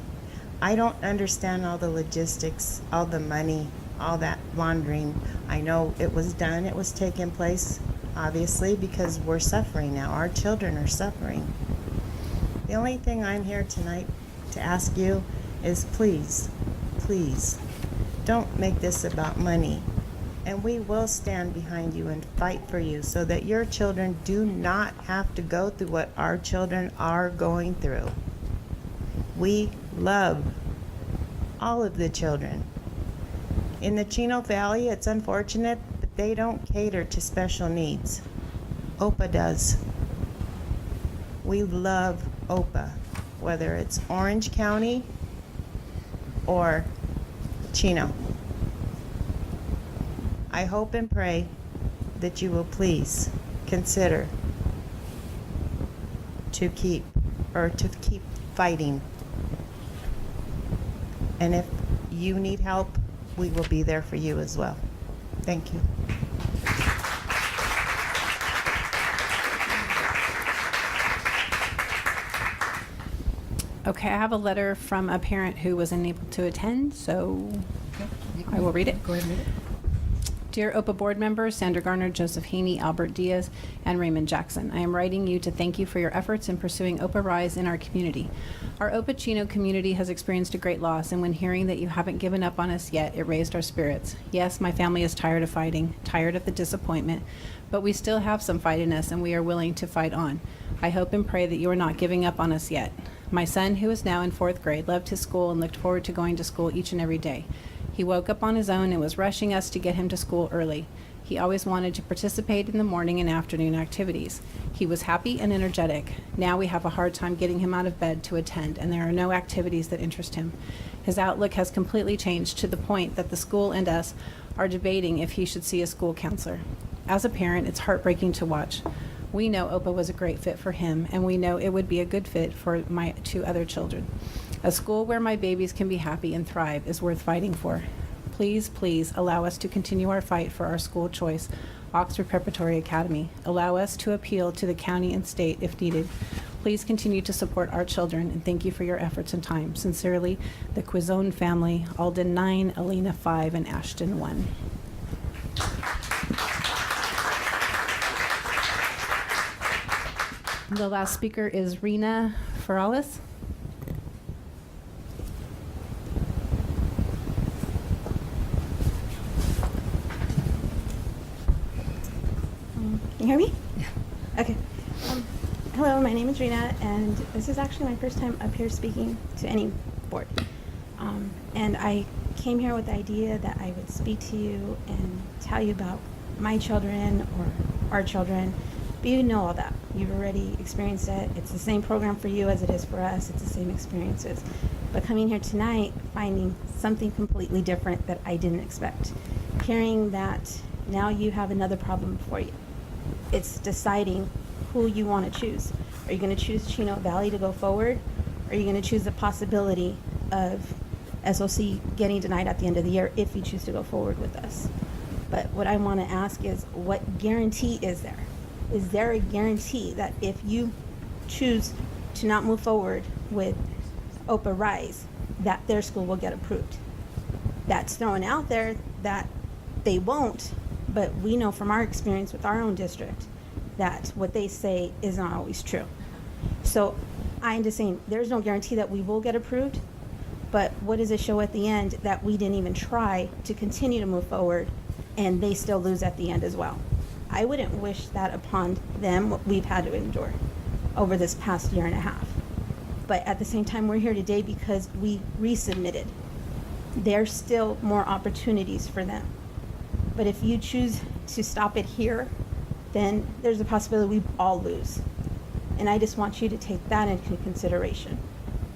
I don't understand all the logistics, all the money, all that laundering. I know it was done, it was taking place, obviously, because we're suffering now. Our children are suffering. The only thing I'm here tonight to ask you is please, please, don't make this about money. And we will stand behind you and fight for you so that your children do not have to go through what our children are going through. We love all of the children. In the Chino Valley, it's unfortunate, but they don't cater to special needs. OPA does. We love OPA, whether it's Orange County or Chino. I hope and pray that you will please consider to keep fighting. And if you need help, we will be there for you as well. Thank you. Okay, I have a letter from a parent who was unable to attend, so I will read it. Go ahead and read it. Dear OPA board members, Sandra Garner, Joseph Haney, Albert Diaz, and Raymond Jackson, I am writing you to thank you for your efforts in pursuing OPA Rise in our community. Our OPA Chino community has experienced a great loss, and when hearing that you haven't given up on us yet, it raised our spirits. Yes, my family is tired of fighting, tired of the disappointment, but we still have some fight in us, and we are willing to fight on. I hope and pray that you are not giving up on us yet. My son, who is now in 4th grade, loved his school and looked forward to going to school each and every day. He woke up on his own and was rushing us to get him to school early. He always wanted to participate in the morning and afternoon activities. He was happy and energetic. Now we have a hard time getting him out of bed to attend, and there are no activities that interest him. His outlook has completely changed to the point that the school and us are debating if he should see a school counselor. As a parent, it's heartbreaking to watch. We know OPA was a great fit for him, and we know it would be a good fit for my 2 other children. A school where my babies can be happy and thrive is worth fighting for. Please, please allow us to continue our fight for our school choice, Oxford Preparatory Academy. Allow us to appeal to the county and state if needed. Please continue to support our children, and thank you for your efforts and time. Sincerely, the Quizone family, Alden 9, Elena 5, and Ashton 1. The last speaker is Rena Ferralis. Can you hear me? Yeah. Okay. Hello, my name is Rena, and this is actually my first time up here speaking to any board. And I came here with the idea that I would speak to you and tell you about my children or our children. But you know all that. You've already experienced it. It's the same program for you as it is for us. It's the same experiences. But coming here tonight, finding something completely different that I didn't expect. Hearing that now you have another problem before you. It's deciding who you want to choose. Are you going to choose Chino Valley to go forward? Or are you going to choose the possibility of SOC getting denied at the end of the year if you choose to go forward with us? But what I want to ask is, what guarantee is there? Is there a guarantee that if you choose to not move forward with OPA Rise, that their school will get approved? That's thrown out there that they won't, but we know from our experience with our own district that what they say is not always true. So I'm just saying, there's no guarantee that we will get approved, but what does it show at the end that we didn't even try to continue to move forward and they still lose at the end as well? I wouldn't wish that upon them, what we've had to endure over this past year and a half. But at the same time, we're here today because we resubmitted. There's still more opportunities for them. But if you choose to stop it here, then there's a possibility we all lose. And I just want you to take that into consideration.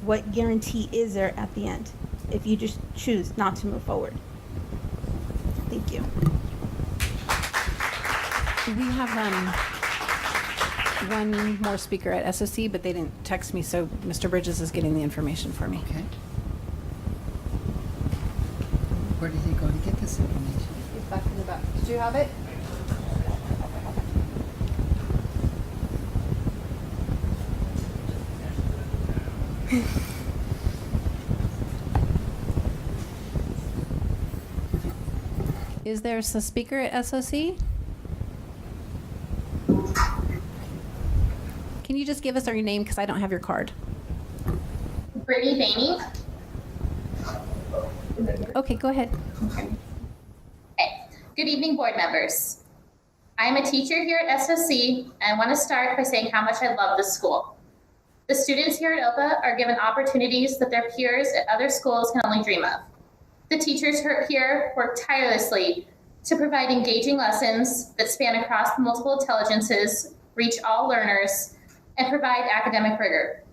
What guarantee is there at the end if you just choose not to move forward? Thank you. We have one more speaker at SOC, but they didn't text me, so Mr. Bridges is getting the information for me. Okay. Where did he go to get this information? It's back in the back. Did you have it? Is there a speaker at SOC? Can you just give us your name, because I don't have your card? Brittany Vaney. Okay, go ahead. Okay. Good evening, board members. I'm a teacher here at SOC, and I want to start by saying how much I love this school. The students here at OPA are given opportunities that their peers at other schools can only dream of. The teachers here work tirelessly to provide engaging lessons that span across multiple intelligences, reach all learners, and provide academic rigor.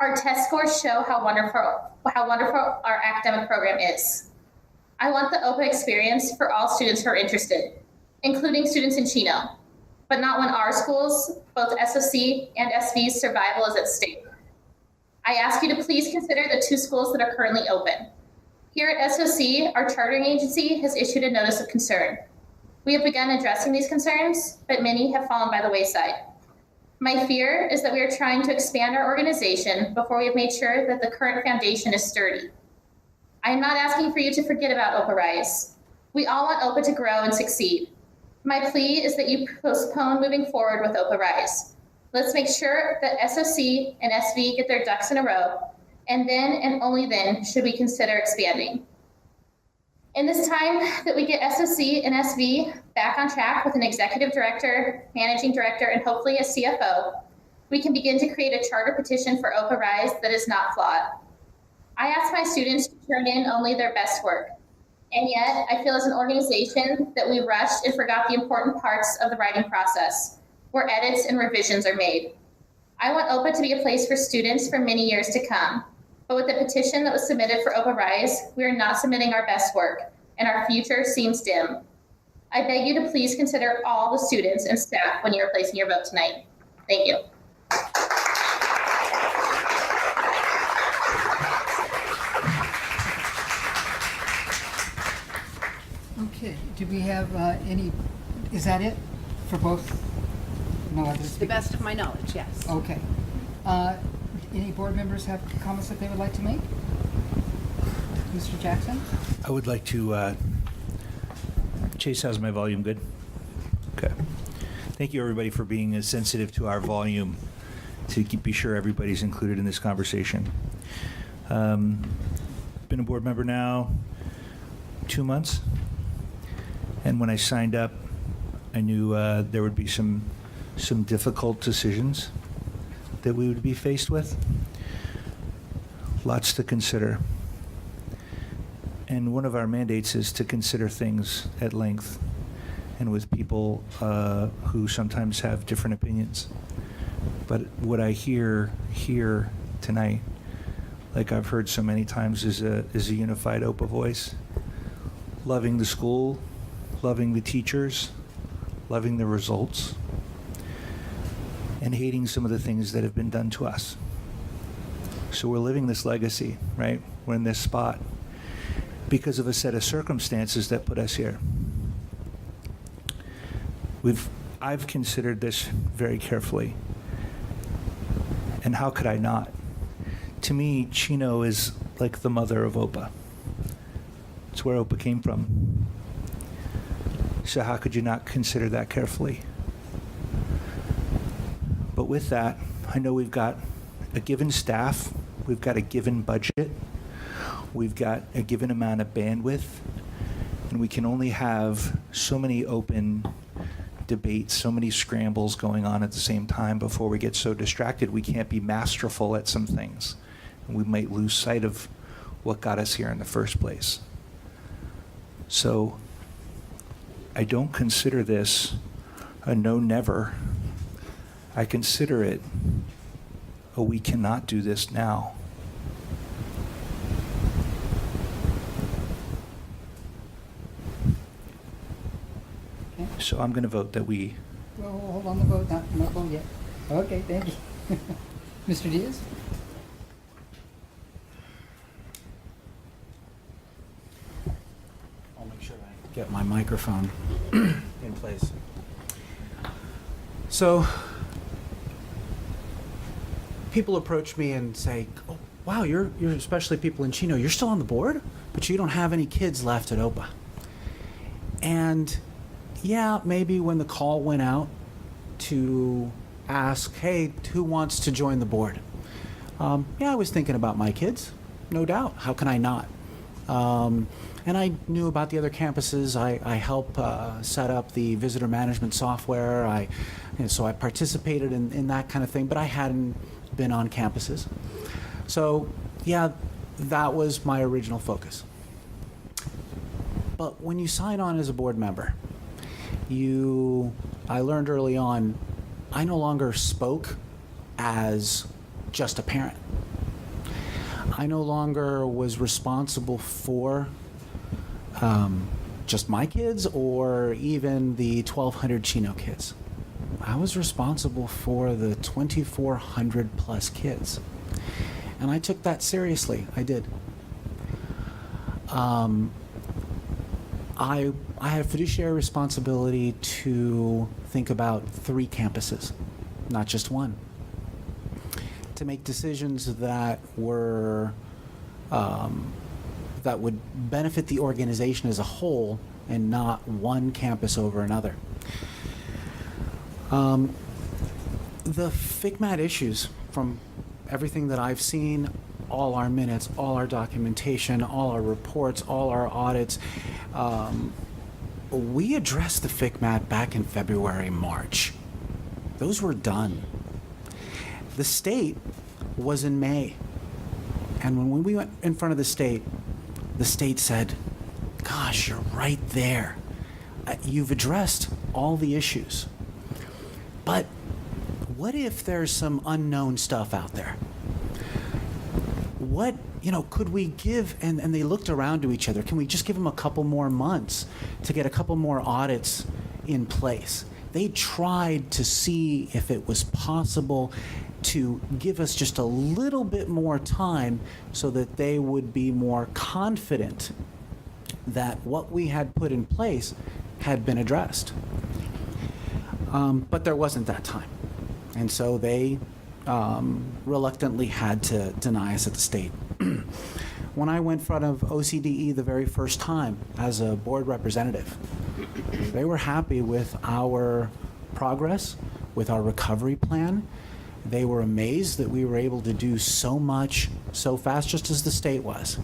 Our test scores show how wonderful our academic program is. I want the OPA experience for all students who are interested, including students in Chino, but not when our schools, both SOC and SV's survival is at stake. I ask you to please consider the 2 schools that are currently open. Here at SOC, our chartering agency has issued a notice of concern. We have begun addressing these concerns, but many have fallen by the wayside. My fear is that we are trying to expand our organization before we have made sure that the current foundation is sturdy. I am not asking for you to forget about OPA Rise. We all want OPA to grow and succeed. My plea is that you postpone moving forward with OPA Rise. Let's make sure that SOC and SV get their ducks in a row, and then and only then should we consider expanding. In this time that we get SOC and SV back on track with an executive director, managing director, and hopefully a CFO, we can begin to create a charter petition for OPA Rise that is not flawed. I ask my students to turn in only their best work. And yet, I feel as an organization that we rushed and forgot the important parts of the writing process, where edits and revisions are made. I want OPA to be a place for students for many years to come. But with the petition that was submitted for OPA Rise, we are not submitting our best work, and our future seems dim. I beg you to please consider all the students and staff when you are placing your vote tonight. Thank you. Okay, do we have any, is that it for both? No other To the speakers? best of my knowledge, yes. Okay. Any board members have comments that they would like to make? Mr. Jackson? I would like to, Chase, how's my volume good? Okay. Thank you, everybody, for being as sensitive to our volume to be sure everybody's included in this conversation. Been a board member now 2 months, and when I signed up, I knew there would be some difficult decisions that we would be faced with. Lots to consider. And one of our mandates is to consider things at length and with people who sometimes have different opinions. But what I hear here tonight, like I've heard so many times, is a unified OPA voice, loving the school, loving the teachers, loving the results, and hating some of the things that have been done to us. So we're living this legacy, right? We're in this spot because of a set of circumstances that put us here. I've considered this very carefully. And how could I not? To me, Chino is like the mother of OPA. It's where OPA came from. So how could you not consider that carefully? But with that, I know we've got a given staff, we've got a given budget, we've got a given amount of bandwidth, and we can only have so many open debates, so many scrambles going on at the same time before we get so distracted we can't be masterful at some things. And we might lose sight of what got us here in the first place. So I don't consider this a no-never. I consider it a we cannot do this now. Okay. So I'm going to vote that we... Well, hold on the vote, not vote yet. Okay, thank you. Mr. Diaz? I'll make sure I get my microphone in place. So, people approach me and say, "Oh, wow, you're especially people in Chino. You're still on the board, but you don't have any kids left at OPA." And yeah, maybe when the call went out to ask, "Hey, who wants to join the board?" Yeah, I was thinking about my kids, no doubt. How can I not? And I knew about the other campuses. I help set up the visitor management software. So I participated in that kind of thing, but I hadn't been on campuses. So yeah, that was my original focus. But when you sign on as a board member, I learned early on, I no longer spoke as just a parent. I no longer was responsible for just my kids or even the 1,200 Chino kids. I was responsible for the 2,400 plus kids. And I took that seriously. I did. I had a fiduciary responsibility to think about 3 campuses, not just one. To make decisions that were that would benefit the organization as a whole and not one campus over another. The FCMAT issues, from everything that I've seen, all our minutes, all our documentation, all our reports, all our audits, we addressed the FCMAT back in February, March. Those were done. The state was in May. And when we went in front of the state said, gosh, you're right there. You've addressed all the issues. But what if there's some unknown stuff out there? What, could we give, and they looked around to each other, can we just give them a couple more months to get a couple more audits in place? They tried to see if it was possible to give us just a little bit more time so that they would be more confident that what we had put in place had been addressed. But there wasn't that time. And so they reluctantly had to deny us at the state. When I went in front of OCDE the very first time as a board representative, they were happy with our progress, with our recovery plan. They were amazed that we were able to do so much so fast, just as the state was.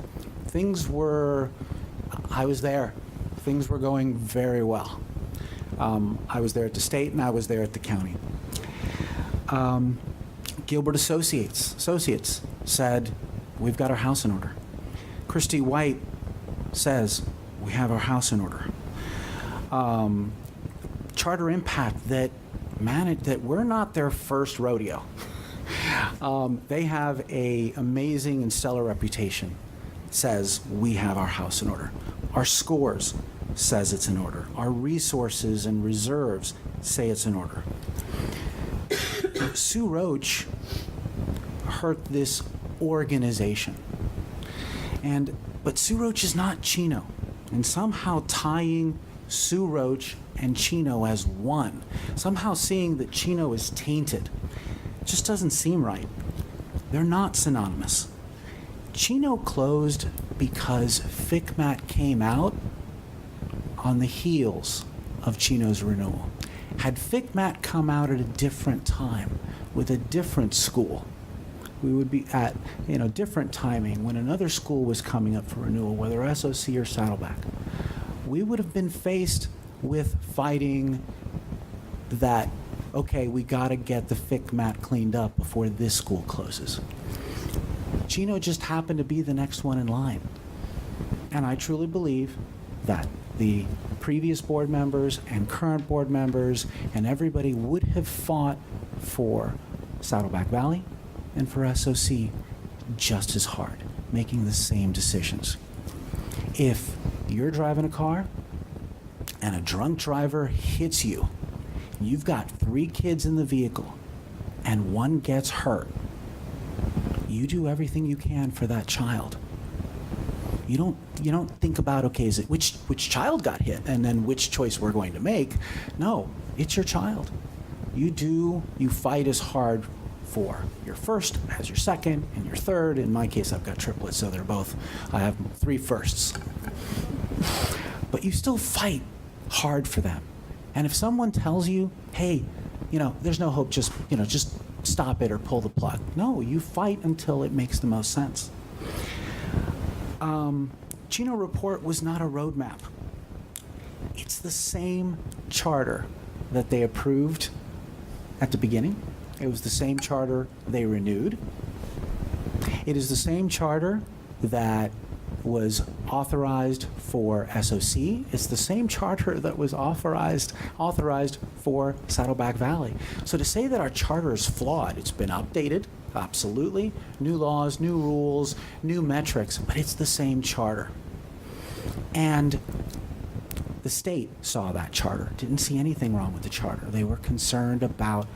I was there. Things were going very well. I was there at the state and I was there at the county. Gilbert Associates said, we've got our house in order. Christy White says, we have our house in order. Charter Impact that we're not their first rodeo. They have an amazing and stellar reputation. Says we have our house in order. Our scores says it's in order. Our resources and reserves say it's in order. Sue Roach hurt this organization. But Sue Roach is not Chino. And somehow tying Sue Roach and Chino as one, somehow seeing that Chino is tainted, just doesn't seem right. They're not synonymous. Chino closed because FCMAT came out on the heels of Chino's renewal. Had FCMAT come out at a different time with a different school, we would be at different timing when another school was coming up for renewal, whether SOC or Saddleback. We would have been faced with fighting that, okay, we got to get the FCMAT cleaned up before this school closes. Chino just happened to be the next one in line. And I truly believe that the previous board members and current board members and everybody would have fought for Saddleback Valley and for SOC just as hard, making the same decisions. If you're driving a car and a drunk driver hits you, you've got 3 kids in the vehicle and one gets hurt, you do everything you can for that child. You don't think about, okay, is it which child got hit and then which choice we're going to make. No, it's your child. You fight as hard for your first as your second and your third. In my case, I've got triplets, so I have 3 firsts. But you still fight hard for them. And if someone tells you, hey, there's no hope, just stop it or pull the plug. No, you fight until it makes the most sense. Chino Report was not a roadmap. It's the same charter that they approved at the beginning. It was the same charter they renewed. It is the same charter that was authorized for SOC. It's the same charter that was authorized for Saddleback Valley. So to say that our charter is flawed, it's been updated, absolutely. New laws, new rules, new metrics, but it's the same charter. And the state saw that charter, didn't see anything wrong with the charter. They were concerned about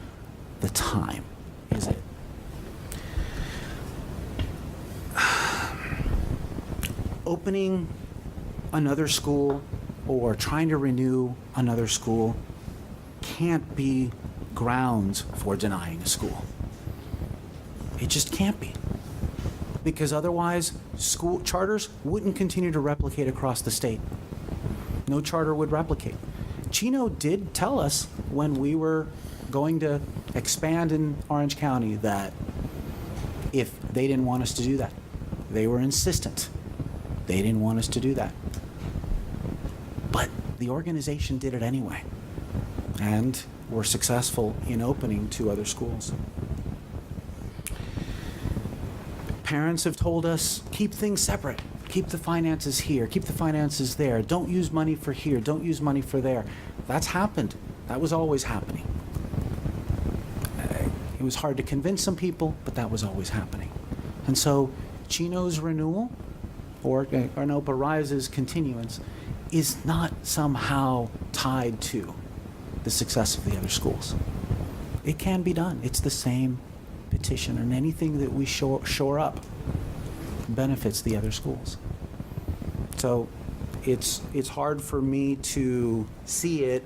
the time. Is it? Opening another school or trying to renew another school can't be grounds for denying a school. It just can't be. Because otherwise, school charters wouldn't continue to replicate across the state. No charter would replicate. Chino did tell us when we were going to expand in Orange County that if they didn't want us to do that, they were insistent. They didn't want us to do that. But the organization did it anyway. And were successful in opening 2 other schools. Parents have told us, keep things separate. Keep the finances here, keep the finances there. Don't use money for here, don't use money for there. That's happened. That was always happening. It was hard to convince some people, but that was always happening. And so Chino's renewal, or Opa Rise's continuance, is not somehow tied to the success of the other schools. It can be done. It's the same petition, and anything that we shore up benefits the other schools. So it's hard for me to see it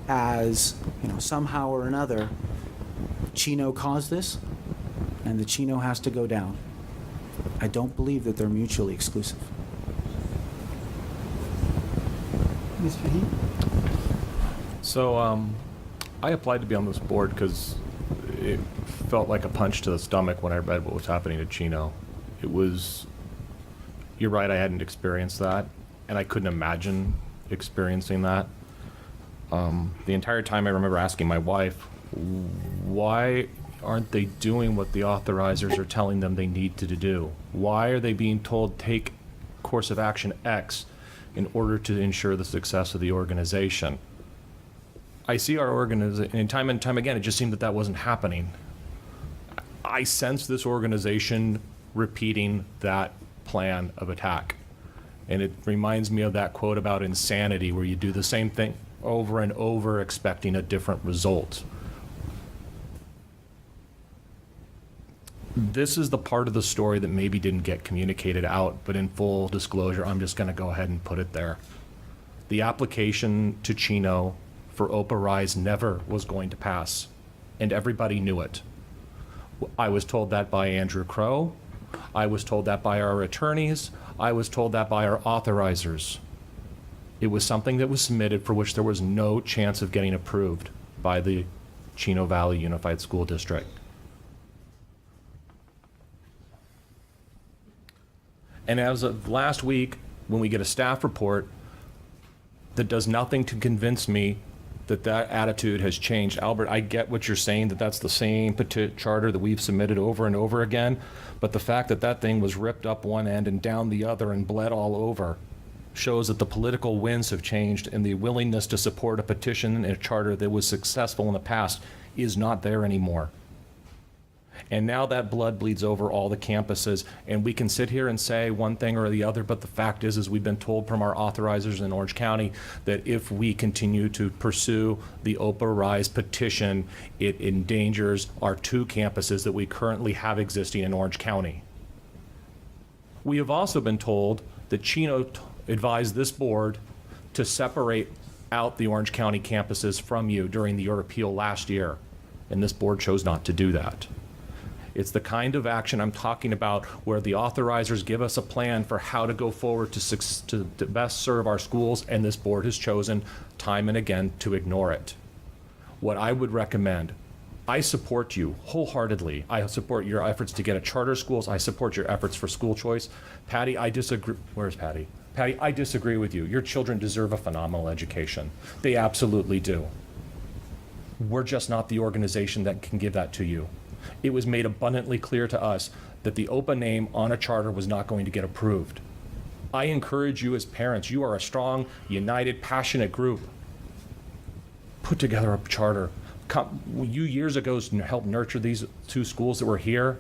as, somehow or another, Chino caused this, and the Chino has to go down. I don't believe that they're mutually exclusive. Mr. Heath? So I applied to be on this board because it felt like a punch to the stomach when I read what was happening to Chino. You're right, I hadn't experienced that, and I couldn't imagine experiencing that. The entire time I remember asking my wife, why aren't they doing what the authorizers are telling them they need to do? Why are they being told take course of action X in order to ensure the success of the organization? I see our organization, and time again, it just seemed that wasn't happening. I sense this organization repeating that plan of attack. And it reminds me of that quote about insanity, where you do the same thing over and over expecting a different result. This is the part of the story that maybe didn't get communicated out, but in full disclosure, I'm just going to go ahead and put it there. The application to Chino for Opa Rise never was going to pass, and everybody knew it. I was told that by Andrew Crow. I was told that by our attorneys. I was told that by our authorizers. It was something that was submitted for which there was no chance of getting approved by the Chino Valley Unified School District. And as of last week, when we get a staff report that does nothing to convince me that attitude has changed. Albert, I get what you're saying, that's the same charter that we've submitted over and over again, but the fact that thing was ripped up one end and down the other and bled all over shows that the political winds have changed, and the willingness to support a petition and a charter that was successful in the past is not there anymore. And now that blood bleeds over all the campuses, and we can sit here and say one thing or the other, but the fact is we've been told from our authorizers in Orange County that if we continue to pursue the Opa Rise petition, it endangers our 2 campuses that we currently have existing in Orange County. We have also been told that Chino advised this board to separate out the Orange County campuses from you during your appeal last year, and this board chose not to do that. It's the kind of action I'm talking about, where the authorizers give us a plan for how to go forward to best serve our schools, and this board has chosen time and again to ignore it. What I would recommend, I support you wholeheartedly. I support your efforts to get a charter schools. I support your efforts for school choice. Patty, I disagree. Where's Patty? Patty, I disagree with you. Your children deserve a phenomenal education. They absolutely do. We're just not the organization that can give that to you. It was made abundantly clear to us that the OPA name on a charter was not going to get approved. I encourage you as parents, you are a strong, united, passionate group. Put together a charter. You years ago helped nurture these 2 schools that were here.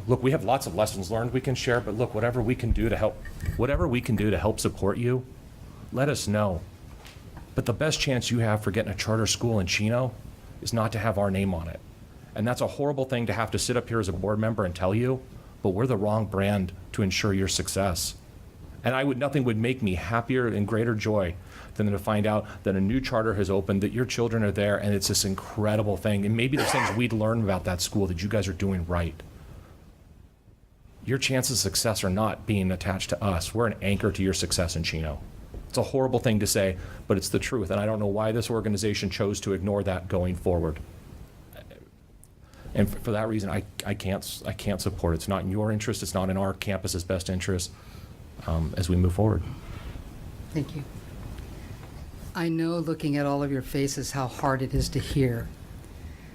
look, we have lots of lessons learned we can share, but look, whatever we can do to help support you, let us know. But the best chance you have for getting a charter school in Chino is not to have our name on it. And that's a horrible thing to have to sit up here as a board member and tell you, but we're the wrong brand to ensure your success. And nothing would make me happier and greater joy than to find out that a new charter has opened, that your children are there, and it's this incredible thing. And maybe there's things we'd learn about that school that you guys are doing right. Your chances of success are not being attached to us. We're an anchor to your success in Chino. It's a horrible thing to say, but it's the truth, and I don't know why this organization chose to ignore that going forward. And for that reason, I can't support it. It's not in your interest. It's not in our campus's best interest as we move forward. Thank you. I know, looking at all of your faces, how hard it is to hear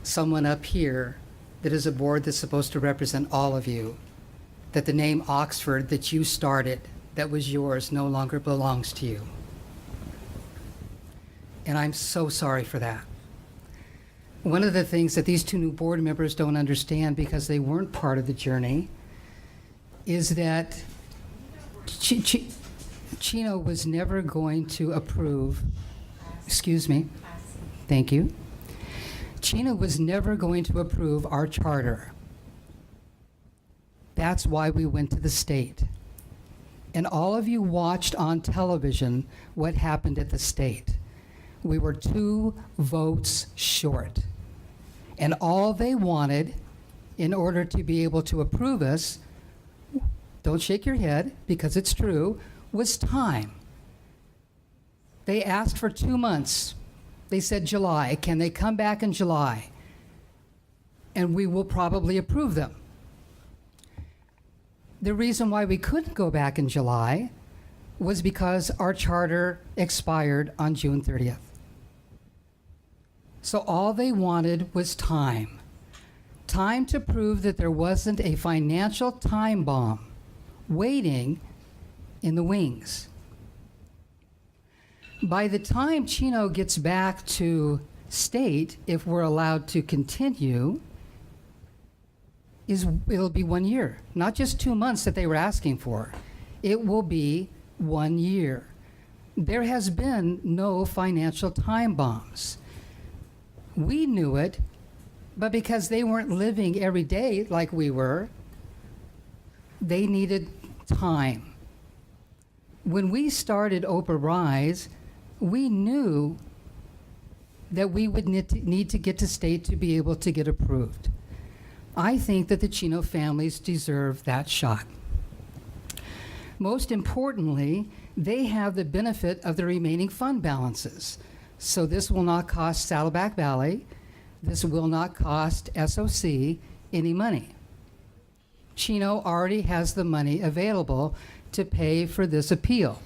someone up here that is a board that's supposed to represent all of you, that the name Oxford that you started, that was yours, no longer belongs to you. And I'm so sorry for that. One of the things that these two new board members don't understand, because they weren't part of the journey, is that Chino was never going to approve, excuse me, thank you. Chino was never going to approve our charter. That's why we went to the state. And all of you watched on television what happened at the state. We were 2 votes short. And all they wanted, in order to be able to approve us, don't shake your head because it's true, was time. They asked for 2 months. They said July. Can they come back in July? And we will probably approve them. The reason why we couldn't go back in July was because our charter expired on June 30th. So all they wanted was time. Time to prove that there wasn't a financial time bomb waiting in the wings. By the time Chino gets back to state, if we're allowed to continue, it'll be 1 year. Not just 2 months that they were asking for. It will be 1 year. There has been no financial time bombs. We knew it, but because they weren't living every day like we were, they needed time. When we started Oprah Rise, we knew that we would need to get to state to be able to get approved. I think that the Chino families deserve that shot. Most importantly, they have the benefit of the remaining fund balances. So this will not cost Saddleback Valley. This will not cost SOC any money. Chino already has the money available to pay for this appeal.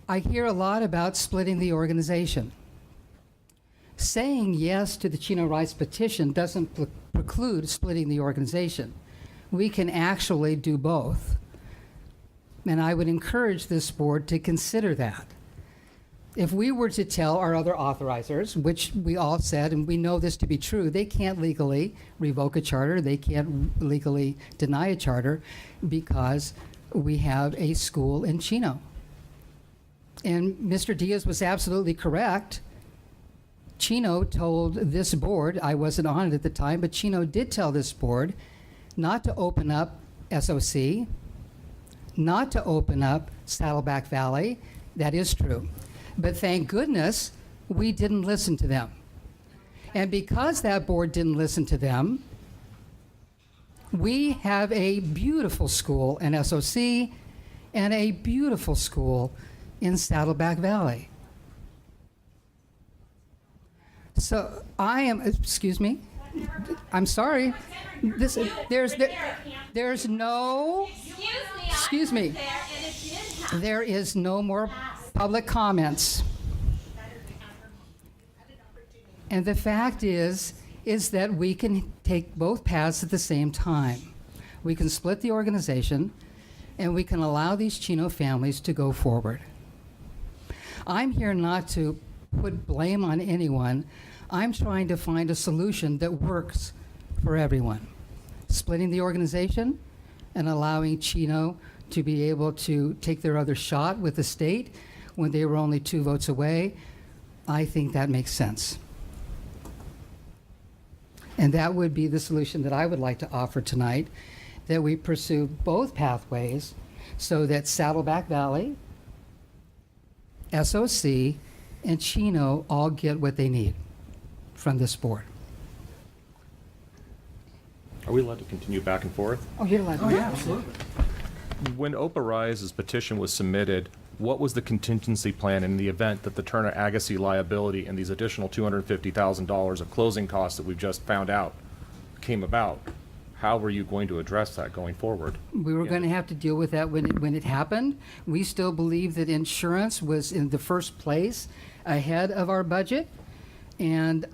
I hear a lot about splitting the organization. Saying yes to the Chino Rights petition doesn't preclude splitting the organization. We can actually do both. And I would encourage this board to consider that. If we were to tell our other authorizers, which we all said, and we know this to be true, they can't legally revoke a charter, they can't legally deny a charter because we have a school in Chino. And Mr. Diaz was absolutely correct. Chino told this board, I wasn't on it at the time, but Chino did tell this board not to open up SOC, not to open up Saddleback Valley. That is true. But thank goodness we didn't listen to them. And because that board didn't listen to them, we have a beautiful school in SOC and a beautiful school in Saddleback Valley. So I am, excuse me, I'm sorry. There's no, excuse me, there is no more public comments. And the fact is that we can take both paths at the same time. We can split the organization and we can allow these Chino families to go forward. I'm here not to put blame on anyone. I'm trying to find a solution that works for everyone. Splitting the organization and allowing Chino to be able to take their other shot with the state when they were only 2 votes away, I think that makes sense. And that would be the solution that I would like to offer tonight, that we pursue both pathways so that Saddleback Valley, SOC, and Chino all get what they need from this board. Are we allowed to continue back and forth? Oh, you're allowed to. Oh, yeah, absolutely. When Opa Rise's petition was submitted, what was the contingency plan in the event that the Turner Agassi liability and these additional $250,000 of closing costs that we've just found out came about? How were you going to address that going forward? We were going to have to deal with that when it happened. We still believe that insurance was in the first place ahead of our budget. And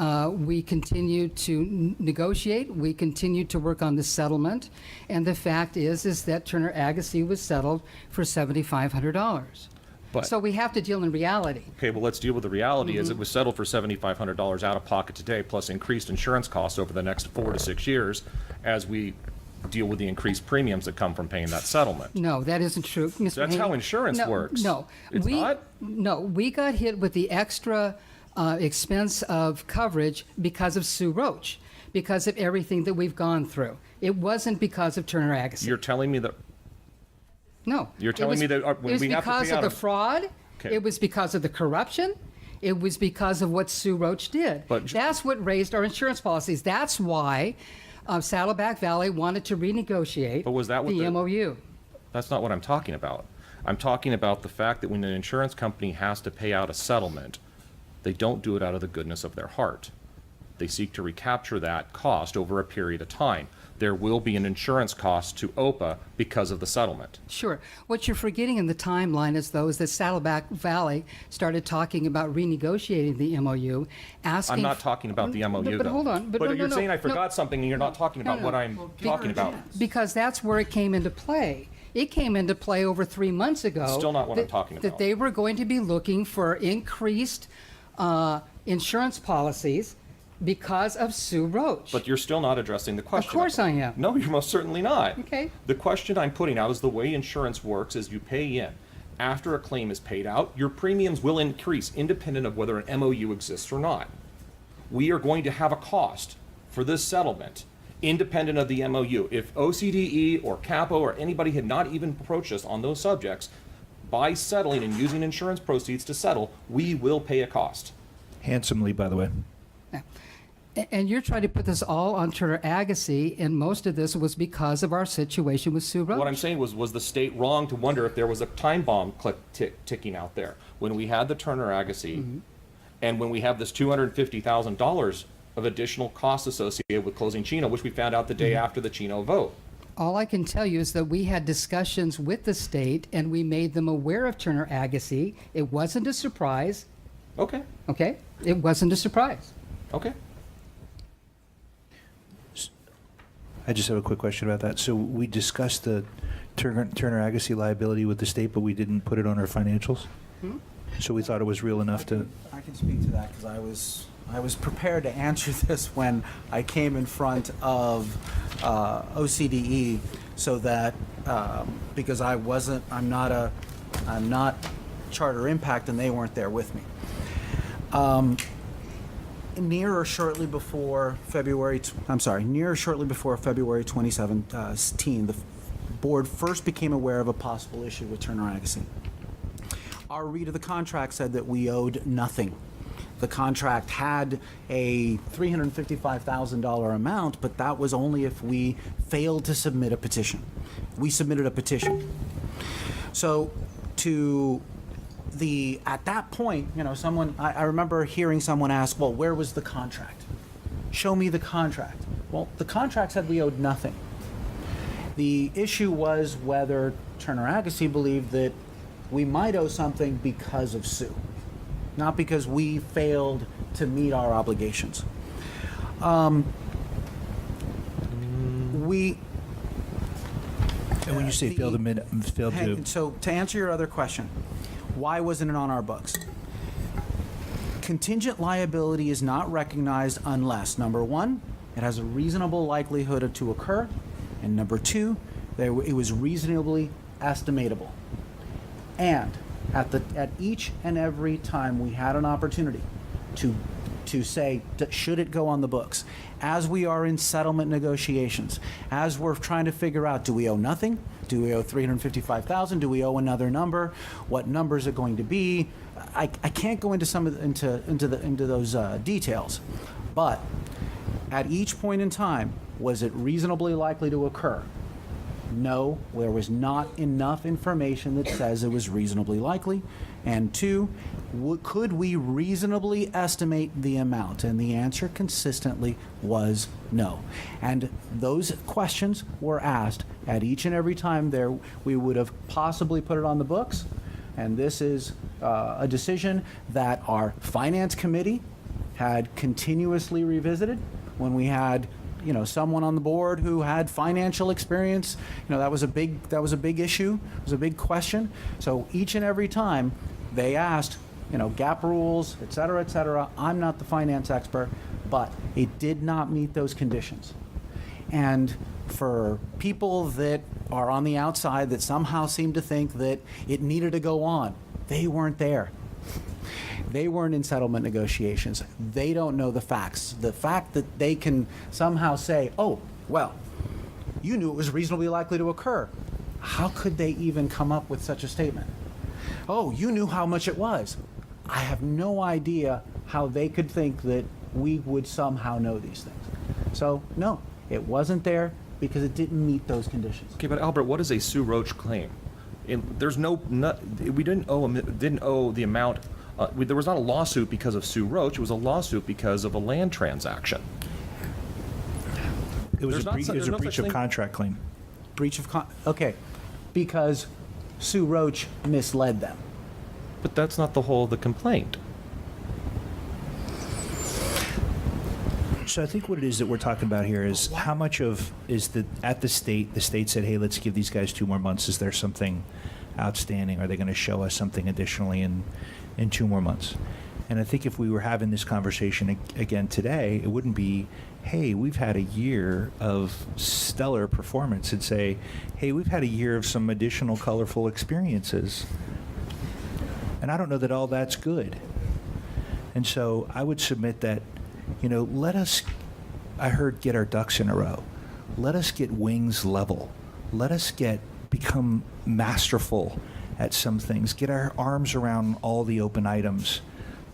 we continued to negotiate. We continued to work on the settlement. And the fact is that Turner Agassi was settled for $7,500. But- So we have to deal in reality. Okay, well, let's deal with the reality. Is Mhm. it was settled for $7,500 out of pocket today, plus increased insurance costs over the next 4 to 6 years as we deal with the increased premiums that come from paying that settlement. No, that isn't true, Mr. That's how Haney. insurance No, works. No. It's not? No, we got hit with the extra expense of coverage because of Sue Roach, because of everything that we've gone through. It wasn't because of Turner Agassi. You're telling me that No. You're It telling was- me that when it was we have to because pay of out the of- fraud. Okay. It was because of the corruption. It was because of what Sue Roach did. But- That's what raised our insurance policies. That's why Saddleback Valley wanted to renegotiate But was that what the the- MOU. That's not what I'm talking about. I'm talking about the fact that when an insurance company has to pay out a settlement, they don't do it out of the goodness of their heart. They seek to recapture that cost over a period of time. There will be an insurance cost to OPA because of the settlement. Sure. What you're forgetting in the timeline is that Saddleback Valley started talking about renegotiating the MOU, asking. I'm not talking about the MOU, But though. hold on. But no, you're no, saying I no. forgot something, and you're not talking about what I'm talking about. Because that's where it came into play. It came into play over 3 months ago. Still not what I'm that- talking That about. they were going to be looking for increased insurance policies because of Sue Roach. But you're still not addressing the question. Of course I am. No, you're most certainly not. Okay. The question I'm putting out is the way insurance works is you pay in. After a claim is paid out, your premiums will increase independent of whether an MOU exists or not. We are going to have a cost for this settlement independent of the MOU. If OCDE or CAPO or anybody had not even approached us on those subjects, by settling and using insurance proceeds to settle, we will pay a cost. Handsomely, by the way. And you're trying to put this all on Turner Agassi, and most of this was because of our situation with Sue Roach. What I'm saying was the state wrong to wonder if there was a time bomb ticking out there? When we had the Turner Agassi, and when we have this $250,000 of additional costs associated with closing Chino, which we found out the day after the Chino vote. All I can tell you is that we had discussions with the state, and we made them aware of Turner Agassi. It wasn't a surprise. Okay. Okay? It wasn't a surprise. Okay. I just have a quick question about that. So we discussed the Turner Agassi liability with the state, but we didn't put it on our financials? Hmm? So we thought it was real enough to... I can speak to that because I was prepared to answer this when I came in front of OCDE, so that because I'm not Charter Impact, and they weren't there with me. Near or shortly before February 2017, the board first became aware of a possible issue with Turner Agassi. Our read of the contract said that we owed nothing. The contract had a $355,000 amount, but that was only if we failed to submit a petition. We submitted a petition. So at that point, I remember hearing someone ask, well, where was the contract? Show me the contract. Well, the contract said we owed nothing. The issue was whether Turner Agassi believed that we might owe something because of Sue, not because we failed to meet our obligations. And when you say failed to... So to answer your other question, why wasn't it on our books? contingent liability is not recognized unless, number one, it has a reasonable likelihood to occur, and number two, it was reasonably estimatable. And at each and every time we had an opportunity to say, should it go on the books? As we are in settlement negotiations, as we're trying to figure out, do we owe nothing? Do we owe $355,000? Do we owe another number? What number is it going to be? I can't go into those details, but at each point in time, was it reasonably likely to occur? No, there was not enough information that says it was reasonably likely. And two, could we reasonably estimate the amount? And the answer consistently was no. And those questions were asked at each and every time we would have possibly put it on the books. And this is a decision that our finance committee had continuously revisited when we had someone on the board who had financial experience. That was a big issue. It was a big question. So each and every time they asked, gap rules, et cetera, et cetera. I'm not the finance expert, but it did not meet those conditions. And for people that are on the outside that somehow seem to think that it needed to go on, they weren't there. They weren't in settlement negotiations. They don't know the facts. The fact that they can somehow say, oh, well, you knew it was reasonably likely to occur. How could they even come up with such a statement? Oh, you knew how much it was. I have no idea how they could think that we would somehow know these things. So, no, it wasn't there because it didn't meet those conditions. Okay, but Albert, what is a Sue Roach claim? There's we didn't owe the amount. There was not a lawsuit because of Sue Roach. It was a lawsuit because of a land transaction. It was a breach of contract claim. Okay, because Sue Roach misled them. But that's not the whole of the complaint. So I think what it is that we're talking about here is how much of is at the state said, hey, let's give these guys 2 more months. Is there something outstanding? Are they going to show us something additionally in 2 more months? And I think if we were having this conversation again today, it wouldn't be, hey, we've had a year of stellar performance. It'd say, hey, we've had a year of some additional colorful experiences. And I don't know that all that's good. And so I would submit that, let us, I heard, get our ducks in a row. Let us get wings level. Let us become masterful at some things, get our arms around all the open items,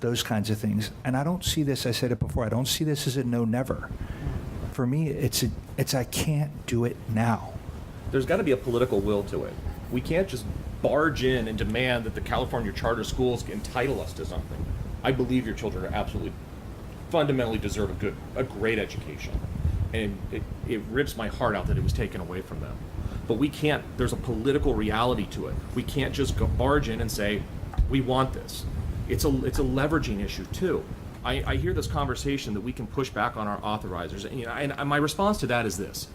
those kinds of things. And I don't see this, I said it before, I don't see this as a no never. For me, it's I can't do it now. There's got to be a political will to it. We can't just barge in and demand that the California charter schools entitle us to something. I believe your children are absolutely, fundamentally deserve a great education. And it rips my heart out that it was taken away from them. But we can't, there's a political reality to it. We can't just barge in and say, we want this. It's a leveraging issue too. I hear this conversation that we can push back on our authorizers, and my response to that is this.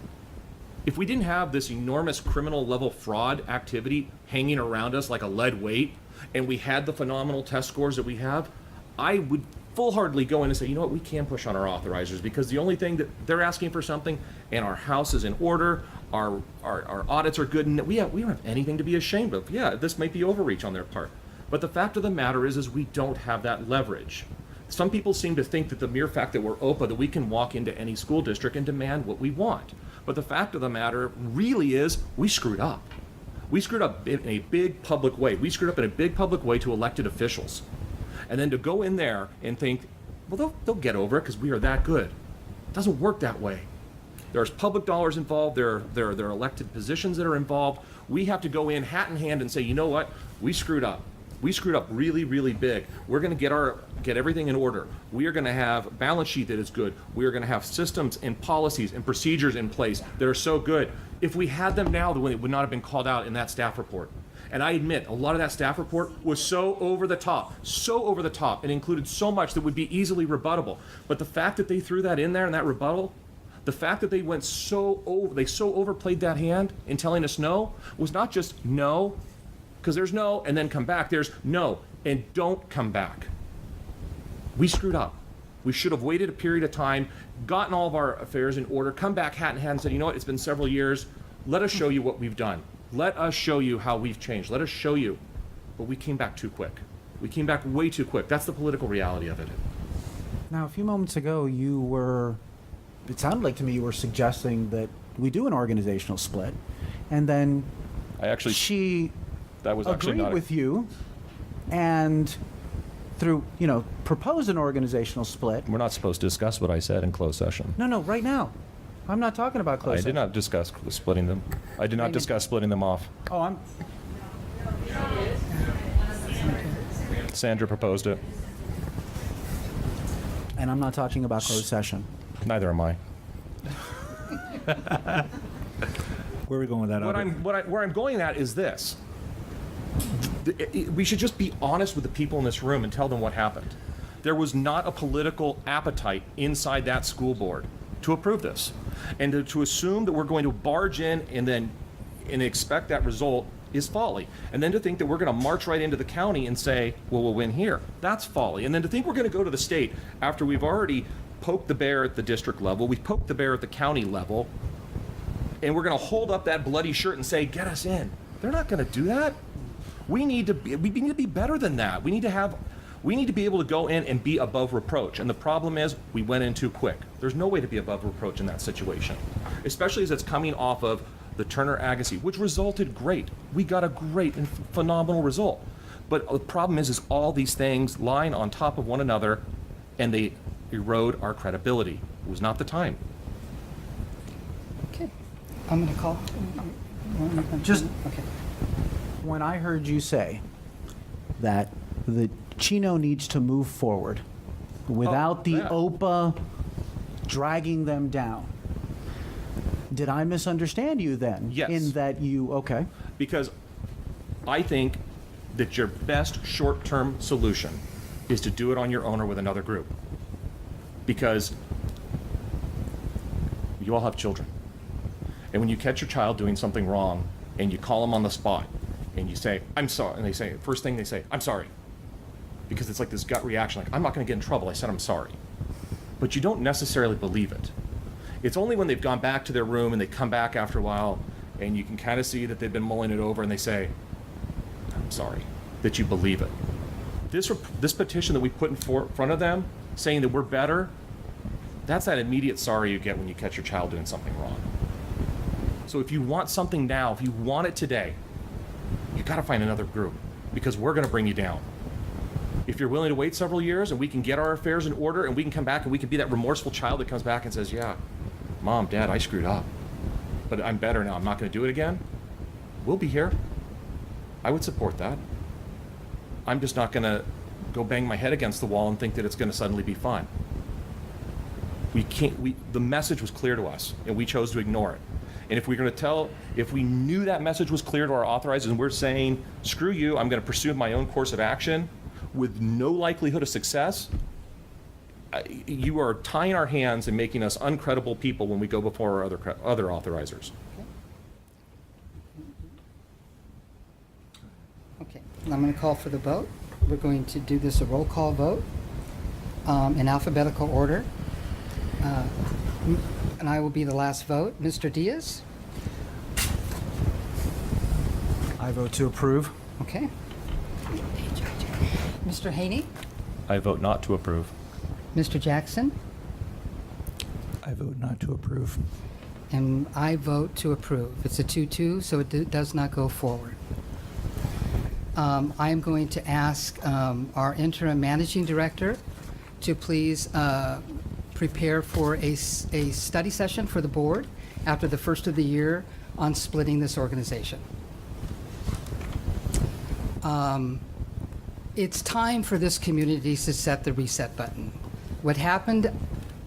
If we didn't have this enormous criminal level fraud activity hanging around us like a lead weight, and we had the phenomenal test scores that we have, I would full-heartedly go in and say, you know what, we can push on our authorizers, because the only thing that they're asking for something, and our house is in order, our audits are good, and we don't have anything to be ashamed of. Yeah, this might be overreach on their part. But the fact of the matter is we don't have that leverage. Some people seem to think that the mere fact that we're OPA, that we can walk into any school district and demand what we want. But the fact of the matter really is we screwed up. We screwed up in a big public way. We screwed up in a big public way to elected officials. And then to go in there and think, well, they'll get over it because we are that good. It doesn't work that way. There's public dollars involved. There are elected positions that are involved. We have to go in hat in hand and say, you know what? We screwed up. We screwed up really, really big. We're going to get everything in order. We are going to have a balance sheet that is good. We are going to have systems and policies and procedures in place that are so good. If we had them now, it would not have been called out in that staff report. And I admit, a lot of that staff report was so over the top, and included so much that would be easily rebuttable. But the fact that they threw that in there in that rebuttal, the fact that they went they so overplayed that hand in telling us no, was not just no, because there's no and then come back. There's no and don't come back. We screwed up. We should have waited a period of time, gotten all of our affairs in order, come back hat in hand and said, you know what, it's been several years. Let us show you what we've done. Let us show you how we've changed. Let us show you. But we came back too quick. We came back way too quick. That's the political reality of it. Now, a few moments ago, it sounded like to me you were suggesting that we do an organizational split, and then that was actually agreed not with you, and through, proposed an organizational split. We're not supposed to discuss what I said in closed session. No, right now. I'm not talking about closed I session. did not discuss splitting them. I did not discuss splitting them off. Oh, Sandra proposed it. And I'm not talking about closed session. Neither am I. Where are we going with that? Where I'm going at is this. We should just be honest with the people in this room and tell them what happened. There was not a political appetite inside that school board to approve this. And to assume that we're going to barge in and expect that result is folly. And then to think that we're going to march right into the county and say, well, we'll win here, that's folly. And then to think we're going to go to the state after we've already poked the bear at the district level, we've poked the bear at the county level, and we're going to hold up that bloody shirt and say, get us in. They're not going to do that. We need to be better than that. We need to be able to go in and be above reproach. And the problem is we went in too quick. There's no way to be above reproach in that situation, especially as it's coming off of the Turner Agassi, which resulted great. We got a great and phenomenal result. But the problem is all these things line on top of one another, and they erode our credibility. It was not the time. Okay. I'm going to call. Just okay. When I heard you say that the Chino needs to move forward without the OPA dragging them down, did I misunderstand you then? Yes. In that okay. Because I think that your best short-term solution is to do it on your own or with another group. Because you all have children. And when you catch your child doing something wrong and you call them on the spot and you say, I'm sorry, and they say, first thing they say, I'm sorry. Because it's like this gut reaction, like, I'm not going to get in trouble. I said I'm sorry. But you don't necessarily believe it. It's only when they've gone back to their room and they come back after a while and you can kind of see that they've been mulling it over and they say, I'm sorry, that you believe it. This petition that we put in front of them saying that we're better, that's that immediate sorry you get when you catch your child doing something wrong. So if you want something now, if you want it today, you got to find another group because we're going to bring you down. If you're willing to wait several years and we can get our affairs in order and we can come back and we can be that remorseful child that comes back and says, yeah, Mom, Dad, I screwed up, but I'm better now. I'm not going to do it again. We'll be here. I would support that. I'm just not going to go bang my head against the wall and think that it's going to suddenly be fine. The message was clear to us and we chose to ignore it. And if we knew that message was clear to our authorizers and we're saying, screw you, I'm going to pursue my own course of action with no likelihood of success, you are tying our hands and making us uncredible people when we go before our other authorizers. Okay, I'm going to call for the vote. We're going to do this a roll call vote in alphabetical order. And I will be the last vote. Mr. Diaz? I vote to approve. Okay. Mr. Haney? I vote not to approve. Mr. Jackson? I vote not to approve. And I vote to approve. It's a 2-2, so it does not go forward. I am going to ask our interim managing director to please prepare for a study session for the board after the first of the year on splitting this organization. It's time for this community to set the reset button. What happened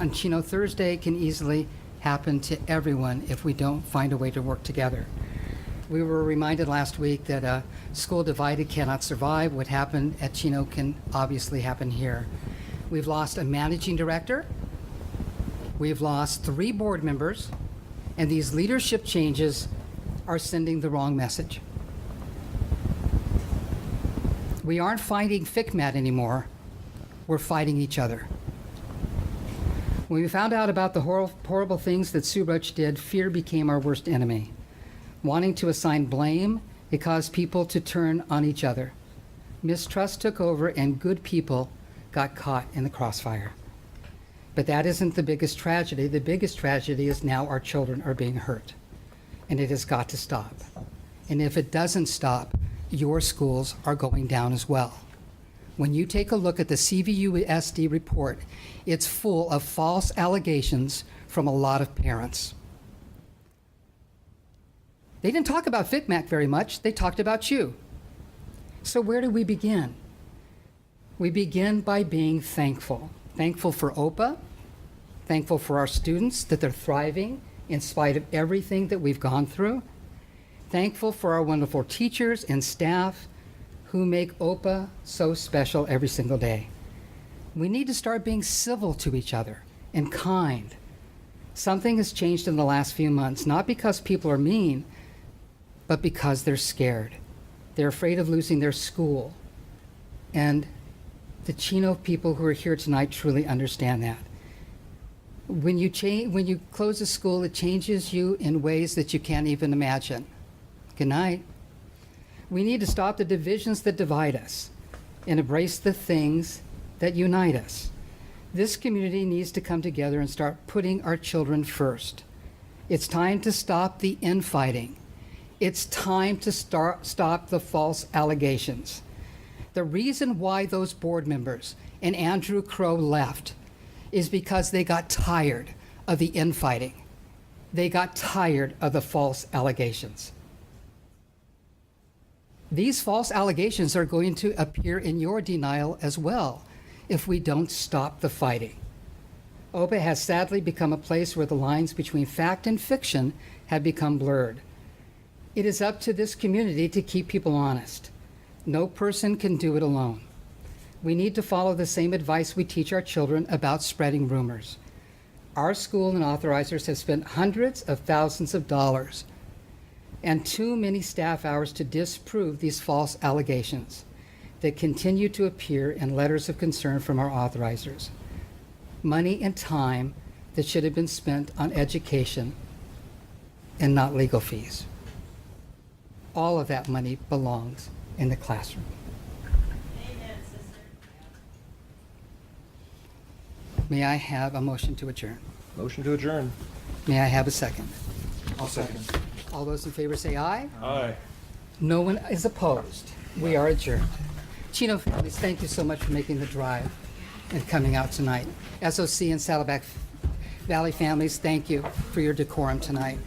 on Chino Thursday can easily happen to everyone if we don't find a way to work together. We were reminded last week that a school divided cannot survive. What happened at Chino can obviously happen here. We've lost a managing director. We've lost 3 board members, and these leadership changes are sending the wrong message. We aren't fighting FCMAT anymore. were fighting each other. When we found out about the horrible things that Sue Roach did, fear became our worst enemy. Wanting to assign blame, it caused people to turn on each other. Mistrust took over and good people got caught in the crossfire. But that isn't the biggest tragedy. The biggest tragedy is now our children are being hurt. And it has got to stop. And if it doesn't stop, your schools are going down as well. When you take a look at the CVUSD report, it's full of false allegations from a lot of parents. They didn't talk about FICMAC very much. They talked about you. So where do we begin? We begin by being thankful. Thankful for OPA, thankful for our students that they're thriving in spite of everything that we've gone through. Thankful for our wonderful teachers and staff who make OPA so special every single day. We need to start being civil to each other and kind. Something has changed in the last few months, not because people are mean, but because they're scared. They're afraid of losing their school. And the Chino people who are here tonight truly understand that. When you close a school, it changes you in ways that you can't even imagine. Good night. We need to stop the divisions that divide us and embrace the things that unite us. This community needs to come together and start putting our children first. It's time to stop the infighting. It's time to stop the false allegations. The reason why those board members and Andrew Crow left is because they got tired of the infighting. They got tired of the false allegations. These false allegations are going to appear in your denial as well if we don't stop the fighting. OPA has sadly become a place where the lines between fact and fiction have become blurred. It is up to this community to keep people honest. No person can do it alone. We need to follow the same advice we teach our children about spreading rumors. Our school and authorizers have spent hundreds of thousands of dollars and too many staff hours to disprove these false allegations that continue to appear in letters of concern from our authorizers. Money and time that should have been spent on education and not legal fees. All of that money belongs in the classroom. May I have a motion to adjourn? Motion to adjourn. May I have a second? I'll second. All those in favor say aye. Aye. No one is opposed. We are adjourned. Chino families, thank you so much for making the drive and coming out tonight. SOC and Saddleback Valley families, thank you for your decorum tonight.